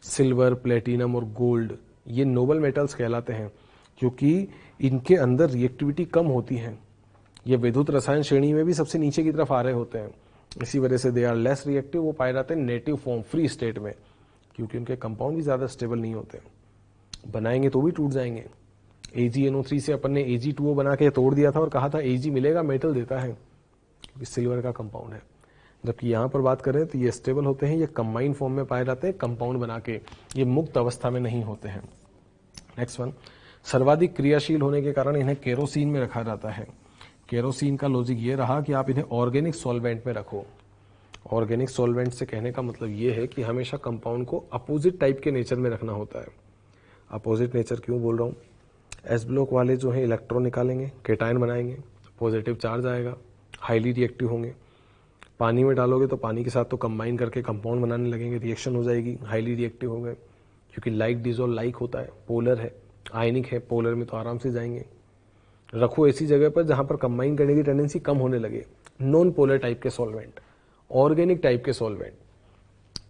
सिल्वर, प्लेटिनम और गोल्ड, ये नोबल मेटल्स कहलाते हैं, क्योंकि इनके अंदर रिएक्टिविटी कम होती है। ये विद्युत रसायन श्रेणी में भी सबसे नीचे की तरफ आ रहे होते हैं, इसी वजह से दे आर लेस रिएक्टिव, वो पाए जाते हैं नेटिव फॉर्म, फ्री स्टेट में, क्योंकि उनके कंपाउंड भी ज़्यादा स्टेबल नहीं होते, बनाएंगे तो भी टूट जाएंगे। AgNO3 से अपन ने Ag2O बना के तोड़ दिया था और कहा था Ag मिलेगा, मेटल देता है, क्योंकि सिल्वर का कंपाउंड है। जबकि यहाँ पर बात करें तो ये स्टेबल होते हैं, ये कंबाइन फॉर्म में पाए जाते हैं, कंपाउंड बना के, ये मुक्त अवस्था में नहीं होते हैं। नेक्स्ट वन, सर्वाधिक क्रियाशील होने के कारण इन्हें केरोसिन में रखा जाता है। केरोसिन का लॉजिक ये रहा कि आप इन्हें ऑर्गेनिक सॉल्वेंट में रखो, ऑर्गेनिक सॉल्वेंट से कहने का मतलब ये है कि हमेशा कंपाउंड को अपोजिट टाइप के नेचर में रखना होता है। अपोजिट नेचर क्यों बोल रहा हूँ, एस ब्लॉक वाले जो है इलेक्ट्रॉन निकालेंगे, केटायन बनाएंगे, पॉजिटिव चार्ज आएगा, हाईली रिएक्टिव होंगे। पानी में डालोगे तो पानी के साथ तो कंबाइन करके कंपाउंड बनाने लगेंगे, रिएक्शन हो जाएगी, हाईली रिएक्टिव हो गए, क्योंकि लाइक डिजोल्व लाइक होता है, पोलर है, आयनिक है, पोलर में तो आराम से जाएंगे। रखो ऐसी जगह पर जहां पर कंबाइन करने की टेंडेंसी कम होने लगे, नॉन पोलर टाइप के सॉल्वेंट, ऑर्गेनिक टाइप के solvent,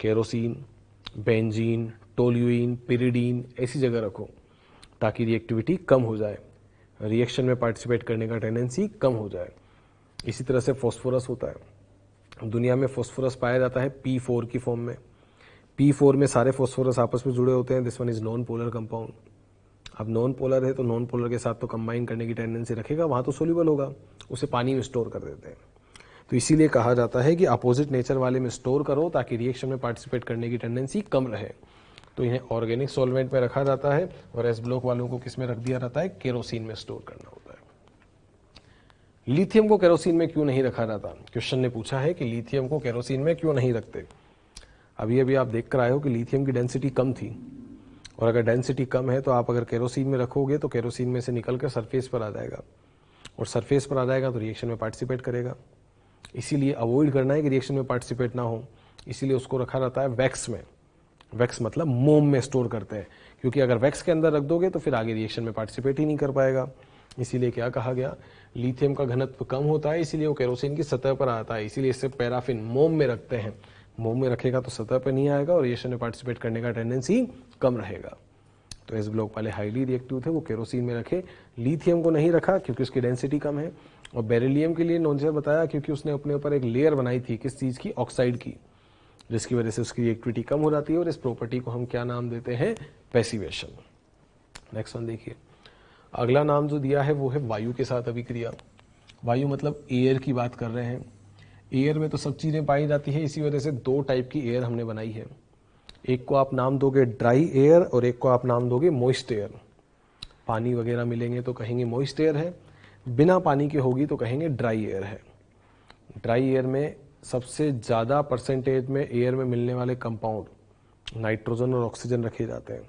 kerosene, benzene, toluene, pyridine, ऐसी जगह रखो ताकि रिएक्टिविटी कम हो जाए, रिएक्शन में पार्टिसिपेट करने का टेंडेंसी कम हो जाए। इसी तरह से फॉस्फोरस होता है, दुनिया में फॉस्फोरस पाया जाता है P4 की फॉर्म में। P4 में सारे फॉस्फोरस आपस में जुड़े होते हैं, this one is non polar compound. अब नॉन पोलर है तो नॉन पोलर के साथ तो कंबाइन करने की टेंडेंसी रखेगा, वहां तो सोल्यूबल होगा, उसे पानी में स्टोर कर देते हैं। तो इसीलिए कहा जाता है कि अपोजिट नेचर वाले में स्टोर करो ताकि रिएक्शन में पार्टिसिपेट करने की टेंडेंसी कम रहे। तो इन्हें ऑर्गेनिक सॉल्वेंट में रखा जाता है, और एस ब्लॉक वालों को किस में रख दिया जाता है, केरोसिन में स्टोर करना होता है। लिथियम को केरोसिन में क्यों नहीं रखा जाता, क्वेश्चन ने पूछा है कि लिथियम को केरोसिन में क्यों नहीं रखते। अभी अभी आप देख कर आए हो कि लिथियम की डेंसिटी कम थी, और अगर डेंसिटी कम है तो आप अगर केरोसिन में रखोगे तो केरोसिन में से निकल कर सरफेस पर आ जाएगा, और सरफेस पर आ जाएगा तो रिएक्शन में पार्टिसिपेट करेगा। इसीलिए अवॉइड करना है कि रिएक्शन में पार्टिसिपेट ना हो, इसीलिए उसको रखा जाता है वैक्स में। वैक्स मतलब मोम में स्टोर करते हैं, क्योंकि अगर वैक्स के अंदर रख दोगे तो फिर आगे रिएक्शन में पार्टिसिपेट ही नहीं कर पाएगा। इसीलिए क्या कहा गया, लिथियम का घनत्व कम होता है, इसीलिए वो केरोसिन की सतह पर आता है, इसीलिए इससे पैराफिन मोम में रखते हैं। मोम में रखेगा तो सतह पर नहीं आएगा और रिएक्शन में पार्टिसिपेट करने का टेंडेंसी कम रहेगा। तो एस ब्लॉक वाले हाईली रिएक्टिव थे, वो केरोसिन में रखे। लिथियम को नहीं रखा क्योंकि उसकी डेंसिटी कम है, और बेरिलियम के लिए नॉनचर बताया क्योंकि उसने अपने ऊपर एक लेयर बनाई थी, किस चीज की, ऑक्साइड की, जिसकी वजह से उसकी रिएक्टिविटी कम हो जाती है, और इस प्रॉपर्टी को हम क्या नाम देते हैं, पैसिवेशन। नेक्स्ट वन देखिए, अगला नाम जो दिया है वो है वायु के साथ अभिक्रिया। वायु मतलब एयर की बात कर रहे हैं। एयर में तो सब चीजें पाई जाती है, इसी वजह से दो टाइप की एयर हमने बनाई है। एक को आप नाम दोगे ड्राई एयर और एक को आप नाम दोगे मॉइस्ट एयर। पानी वगैरह मिलेंगे तो कहेंगे मॉइस्ट एयर है, बिना पानी के होगी तो कहेंगे ड्राई एयर है। ड्राई एयर में सबसे ज़्यादा परसेंटेज में एयर में मिलने वाले कंपाउंड नाइट्रोजन और ऑक्सीजन रखे जाते हैं।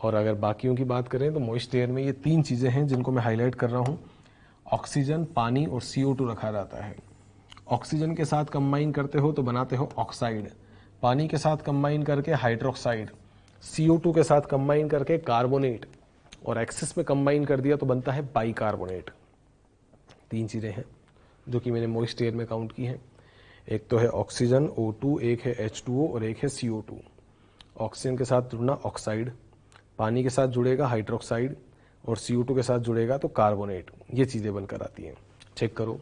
और अगर बाकियों की बात करें तो मॉइस्ट एयर में ये तीन चीज़ें हैं जिनको मैं हाईलाइट कर रहा हूँ, ऑक्सीजन, पानी और CO2 रखा जाता है। ऑक्सीजन के साथ कंबाइन करते हो तो बनाते हो ऑक्साइड, पानी के साथ कंबाइन करके हाइड्रोक्साइड, CO2 के साथ कंबाइन करके कार्बोनेट, और एक्सेस में कंबाइन कर दिया तो बनता है बाइकार्बोनेट। तीन चीज़ें हैं जो कि मैंने मॉइस्ट एयर में काउंट की हैं। एक तो है ऑक्सीजन O2, एक है H2O और एक है CO2। ऑक्सीजन के साथ जुड़ना ऑक्साइड, पानी के साथ जुड़ेगा हाइड्रोक्साइड, और CO2 के साथ जुड़ेगा तो कार्बोनेट। ये चीज़ें बनकर आती हैं। चेक करो,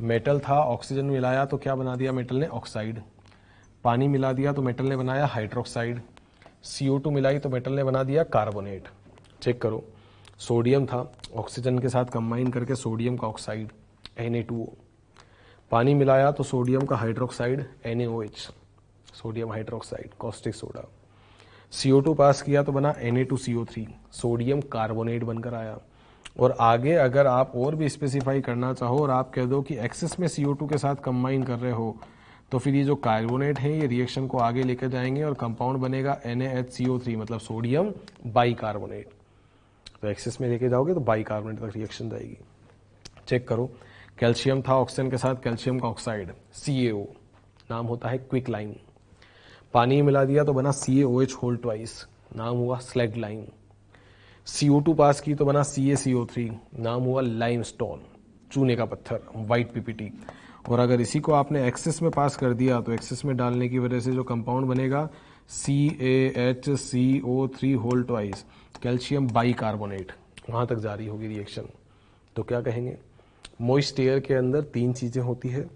मेटल था, ऑक्सीजन मिलाया तो क्या बना दिया मेटल ने, ऑक्साइड। पानी मिला दिया तो मेटल ने बनाया हाइड्रोक्साइड। CO2 मिलाई तो मेटल ने बना दिया कार्बोनेट। चेक करो, सोडियम था, ऑक्सीजन के साथ कंबाइन करके सोडियम का ऑक्साइड Na2O। पानी मिलाया तो सोडियम का hydroxide NaOH, sodium hydroxide, caustic soda. CO2 पास किया तो बना Na2CO3, सोडियम कार्बोनेट बनकर आया। और आगे अगर आप और भी स्पेसिफाई करना चाहो और आप कह दो कि एक्सेस में CO2 के साथ कंबाइन कर रहे हो, तो फिर ये जो कार्बोनेट है ये रिएक्शन को आगे लेकर जाएंगे और कंपाउंड बनेगा NaHCO3, मतलब सोडियम बाइकार्बोनेट। तो एक्सेस में लेके जाओगे तो बाइकार्बोनेट तक रिएक्शन जाएगी। चेक करो, कैल्शियम था, ऑक्सीजन के साथ कैल्शियम का ऑक्साइड CaO, नाम होता है क्विक लाइम। पानी मिला दिया तो बना CaOH होल ट्वाइस, नाम हुआ स्लैग लाइम। CO2 पास की तो बना CaCO3, नाम हुआ लाइमस्टोन, चूने का पत्थर, वाइट PPT। और अगर इसी को आपने एक्सेस में पास कर दिया तो एक्सेस में डालने की वजह से जो कंपाउंड बनेगा CaHCO3 whole twice, calcium bicarbonate, वहां तक जारी होगी रिएक्शन। तो क्या कहेंगे, मॉइस्ट एयर के अंदर तीन चीजें होती है,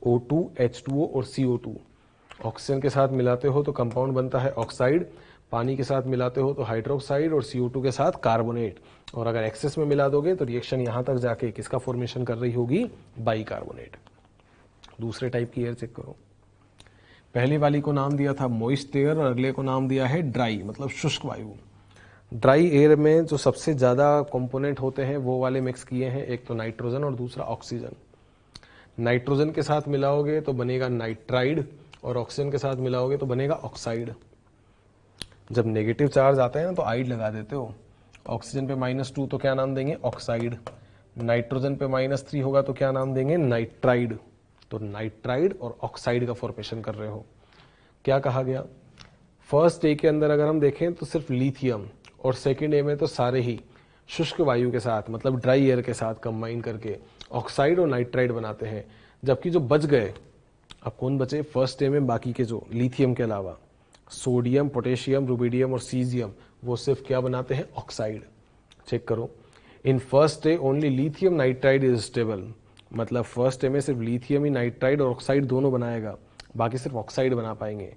O2, H2O और CO2। ऑक्सीजन के साथ मिलाते हो तो कंपाउंड बनता है ऑक्साइड, पानी के साथ मिलाते हो तो हाइड्रोक्साइड और CO2 के साथ कार्बोनेट। और अगर एक्सेस में मिला दोगे तो रिएक्शन यहां तक जाके किसका फॉर्मेशन कर रही होगी, बाइकार्बोनेट। दूसरे टाइप की एयर चेक करो, पहली वाली को नाम दिया था मॉइस्ट एयर और अगले को नाम दिया है ड्राई, मतलब शुष्क वायु। ड्राई एयर में जो सबसे ज्यादा कंपोनेंट होते हैं वो वाले मिक्स किए हैं, एक तो नाइट्रोजन और दूसरा ऑक्सीजन। नाइट्रोजन के साथ मिलाओगे तो बनेगा नाइट्राइड, और ऑक्सीजन के साथ मिलाओगे तो बनेगा ऑक्साइड। जब नेगेटिव चार्ज आता है ना तो आइड लगा देते हो। ऑक्सीजन पे -2 तो क्या नाम देंगे, ऑक्साइड। नाइट्रोजन पे -3 होगा तो क्या नाम देंगे, नाइट्राइड। तो नाइट्राइड और ऑक्साइड का फॉर्मेशन कर रहे हो। क्या कहा गया, फर्स्ट ए के अंदर अगर हम देखें तो सिर्फ लिथियम, और सेकेंड ए में तो सारे ही शुष्क वायु के साथ, मतलब ड्राई एयर के साथ कंबाइन करके ऑक्साइड और नाइट्राइड बनाते हैं। जबकि जो बच गए, अब कौन बचे फर्स्ट ए में, बाकी के जो लिथियम के अलावा सोडियम, पोटेशियम, रुबिडियम और सीजियम, वो सिर्फ क्या बनाते हैं, ऑक्साइड। चेक करो, in first A only lithium nitride is stable, मतलब फर्स्ट ए में सिर्फ लिथियम ही नाइट्राइड और ऑक्साइड दोनों बनाएगा, बाकी सिर्फ ऑक्साइड बना पाएंगे।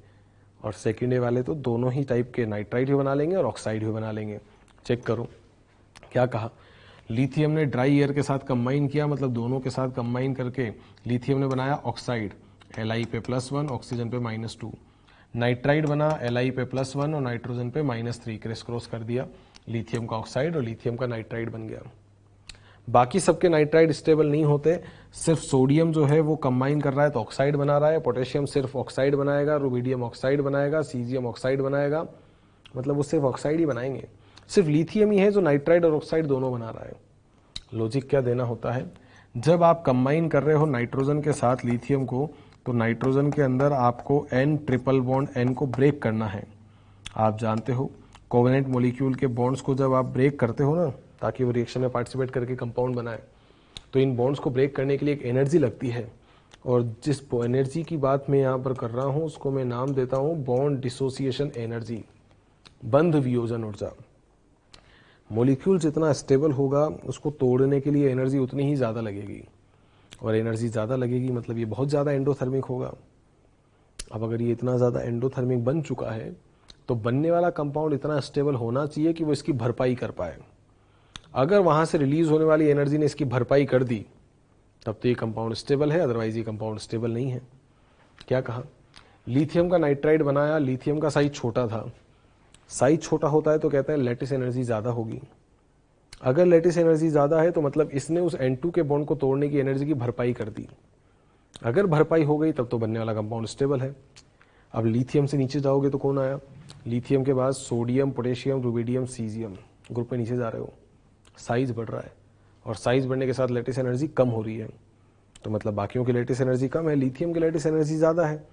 और सेकेंड ए वाले तो दोनों ही टाइप के नाइट्राइड ही बना लेंगे और ऑक्साइड ही बना लेंगे। चेक करो क्या कहा, लिथियम ने ड्राई एयर के साथ कंबाइन किया, मतलब दोनों के साथ कंबाइन करके लिथियम ने बनाया ऑक्साइड, Li पे +1, ऑक्सीजन पे -2। नाइट्राइड बना Li पे +1 और नाइट्रोजन पे -3, क्रिस क्रॉस कर दिया, लिथियम का ऑक्साइड और लिथियम का नाइट्राइड बन गया। बाकी सबके नाइट्राइड स्टेबल नहीं होते, सिर्फ सोडियम जो है वो कंबाइन कर रहा है तो ऑक्साइड बना रहा है, पोटेशियम सिर्फ ऑक्साइड बनाएगा, रुबिडियम ऑक्साइड बनाएगा, सीजियम ऑक्साइड बनाएगा, मतलब वो सिर्फ ऑक्साइड ही बनाएंगे। सिर्फ लिथियम ही है जो नाइट्राइड और ऑक्साइड दोनों बना रहा है। लॉजिक क्या देना होता है, जब आप कंबाइन कर रहे हो नाइट्रोजन के साथ लिथियम को, तो नाइट्रोजन के अंदर आपको N ट्रिपल बॉन्ड N को ब्रेक करना है। आप जानते हो कोवेलेंट मॉलिक्यूल के बॉन्ड्स को जब आप ब्रेक करते हो ना, ताकि वो रिएक्शन में पार्टिसिपेट करके कंपाउंड बनाए, तो इन बॉन्ड्स को ब्रेक करने के लिए एक एनर्जी लगती है, और जिस एनर्जी की बात मैं यहाँ पर कर रहा हूँ उसको मैं नाम देता हूँ बॉन्ड डिसोसिएशन एनर्जी, बंध वियोजन ऊर्जा। मॉलिक्यूल जितना स्टेबल होगा उसको तोड़ने के लिए एनर्जी उतनी ही ज़्यादा लगेगी, और एनर्जी ज़्यादा लगेगी मतलब ये बहुत ज़्यादा एंडोथर्मिक होगा। अब अगर ये इतना ज़्यादा एंडोथर्मिक बन चुका है तो बनने वाला कंपाउंड इतना स्टेबल होना चाहिए कि वो इसकी भरपाई कर पाए। अगर वहाँ से रिलीज होने वाली एनर्जी ने इसकी भरपाई कर दी तब तो ये कंपाउंड स्टेबल है, अदरवाइज ये कंपाउंड स्टेबल नहीं है। क्या कहा, लिथियम का नाइट्राइड बनाया, लिथियम का साइज छोटा था। साइज छोटा होता है तो कहते हैं लैटिस एनर्जी ज़्यादा होगी। अगर लैटिस एनर्जी ज़्यादा है तो मतलब इसने उस N2 के बॉन्ड को तोड़ने की एनर्जी की भरपाई कर दी। अगर भरपाई हो गई तब तो बनने वाला कंपाउंड स्टेबल है। अब लिथियम से नीचे जाओगे तो कौन आया, लिथियम के बाद sodium, potassium, rubidium, caesium, group में नीचे जा रहे हो, साइज बढ़ रहा है, और साइज बढ़ने के साथ लैटिस एनर्जी कम हो रही है, तो मतलब बाकियों की लैटिस एनर्जी कम है, लिथियम की लैटिस एनर्जी ज़्यादा है।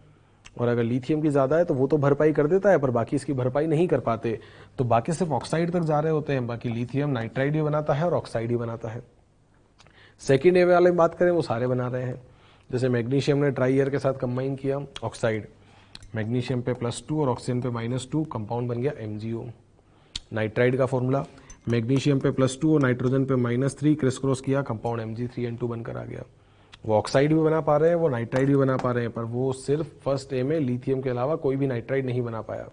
और अगर लिथियम की ज़्यादा है तो वो तो भरपाई कर देता है, पर बाकी इसकी भरपाई नहीं कर पाते, तो बाकी सिर्फ ऑक्साइड तक जा रहे होते हैं। बाकी लिथियम नाइट्राइड ही बनाता है और ऑक्साइड ही बनाता है। सेकेंड ए वाले बात करें वो सारे बना रहे हैं। जैसे मैग्नीशियम ने ड्राई एयर के साथ कंबाइन किया ऑक्साइड, मैग्नीशियम पे +2 और ऑक्सीजन पे -2, कंपाउंड बन गया MgO। नाइट्राइड का फॉर्मूला, मैग्नीशियम पे +2 और नाइट्रोजन पे -3, क्रिस क्रॉस किया, कंपाउंड Mg3N2 बनकर आ गया। वो ऑक्साइड भी बना पा रहे हैं, वो नाइट्राइड भी बना पा रहे हैं, पर वो सिर्फ फर्स्ट ए में लिथियम के अलावा कोई भी नाइट्राइड नहीं बना पाया।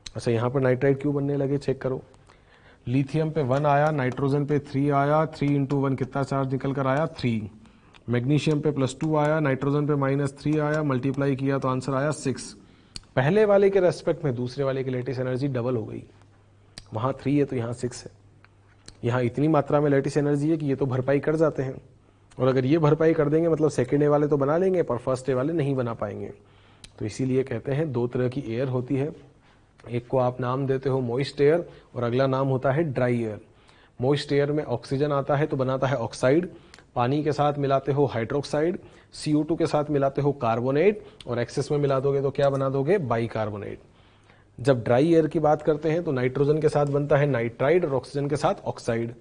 अच्छा, यहाँ पर नाइट्राइड क्यों बनने लगे, चेक करो। लिथियम पे 1 आया, नाइट्रोजन पे 3 आया, 3 × 1 कितना चार्ज निकल कर आया, 3। मैग्नीशियम पे +2 आया, नाइट्रोजन पे -3 आया, मल्टीप्लाई किया तो आंसर आया 6। पहले वाले के रेस्पेक्ट में दूसरे वाले की लैटिस एनर्जी डबल हो गई। वहाँ 3 है तो यहाँ 6 है। यहाँ इतनी मात्रा में लैटिस एनर्जी है कि ये तो भरपाई कर जाते हैं, और अगर ये भरपाई कर देंगे मतलब सेकेंड ए वाले तो बना लेंगे पर फर्स्ट ए वाले नहीं बना पाएंगे। तो इसीलिए कहते हैं दो तरह की एयर होती है, एक को आप नाम देते हो मॉइस्ट एयर और अगला नाम होता है ड्राई एयर। मॉइस्ट एयर में ऑक्सीजन आता है तो बनाता है ऑक्साइड, पानी के साथ मिलाते हो हाइड्रोक्साइड, CO2 के साथ मिलाते हो कार्बोनेट, और एक्सेस में मिला दोगे तो क्या बना दोगे, बाइकार्बोनेट। जब ड्राई एयर की बात करते हैं तो नाइट्रोजन के साथ बनता है नाइट्राइड और ऑक्सीजन के साथ ऑक्साइड।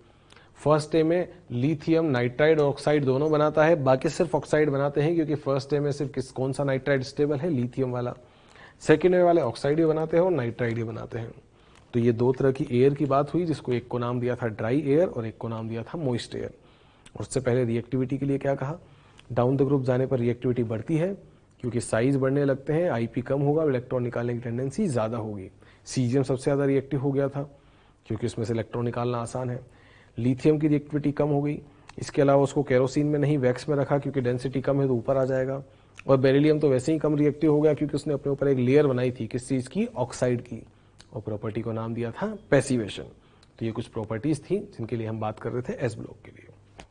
फर्स्ट ए में लिथियम नाइट्राइड और ऑक्साइड दोनों बनाता है, बाकी सिर्फ ऑक्साइड बनाते हैं क्योंकि फर्स्ट ए में सिर्फ कौन सा नाइट्राइड स्टेबल है, लिथियम वाला। सेकेंड ए वाले ऑक्साइड ही बनाते हैं और नाइट्राइड ही बनाते हैं। तो ये दो तरह की एयर की बात हुई, जिसको एक को नाम दिया था ड्राई एयर और एक को नाम दिया था मॉइस्ट एयर। और उससे पहले रिएक्टिविटी के लिए क्या कहा, डाउन द ग्रुप जाने पर रिएक्टिविटी बढ़ती है क्योंकि साइज बढ़ने लगते हैं, IP कम होगा, इलेक्ट्रॉन निकालने की टेंडेंसी ज़्यादा होगी। सीजियम सबसे ज़्यादा रिएक्टिव हो गया था क्योंकि उसमें से इलेक्ट्रॉन निकालना आसान है। लिथियम की रिएक्टिविटी कम हो गई, इसके अलावा उसको केरोसिन में नहीं वैक्स में रखा क्योंकि डेंसिटी कम है तो ऊपर आ जाएगा। और बेरिलियम तो वैसे ही कम रिएक्टिव हो गया क्योंकि उसने अपने ऊपर एक लेयर बनाई थी, किस चीज़ की, ऑक्साइड की, और प्रॉपर्टी को नाम दिया था पैसिवेशन। तो ये कुछ प्रॉपर्टीज थी जिनके लिए हम बात कर रहे थे एस ब्लॉक के लिए।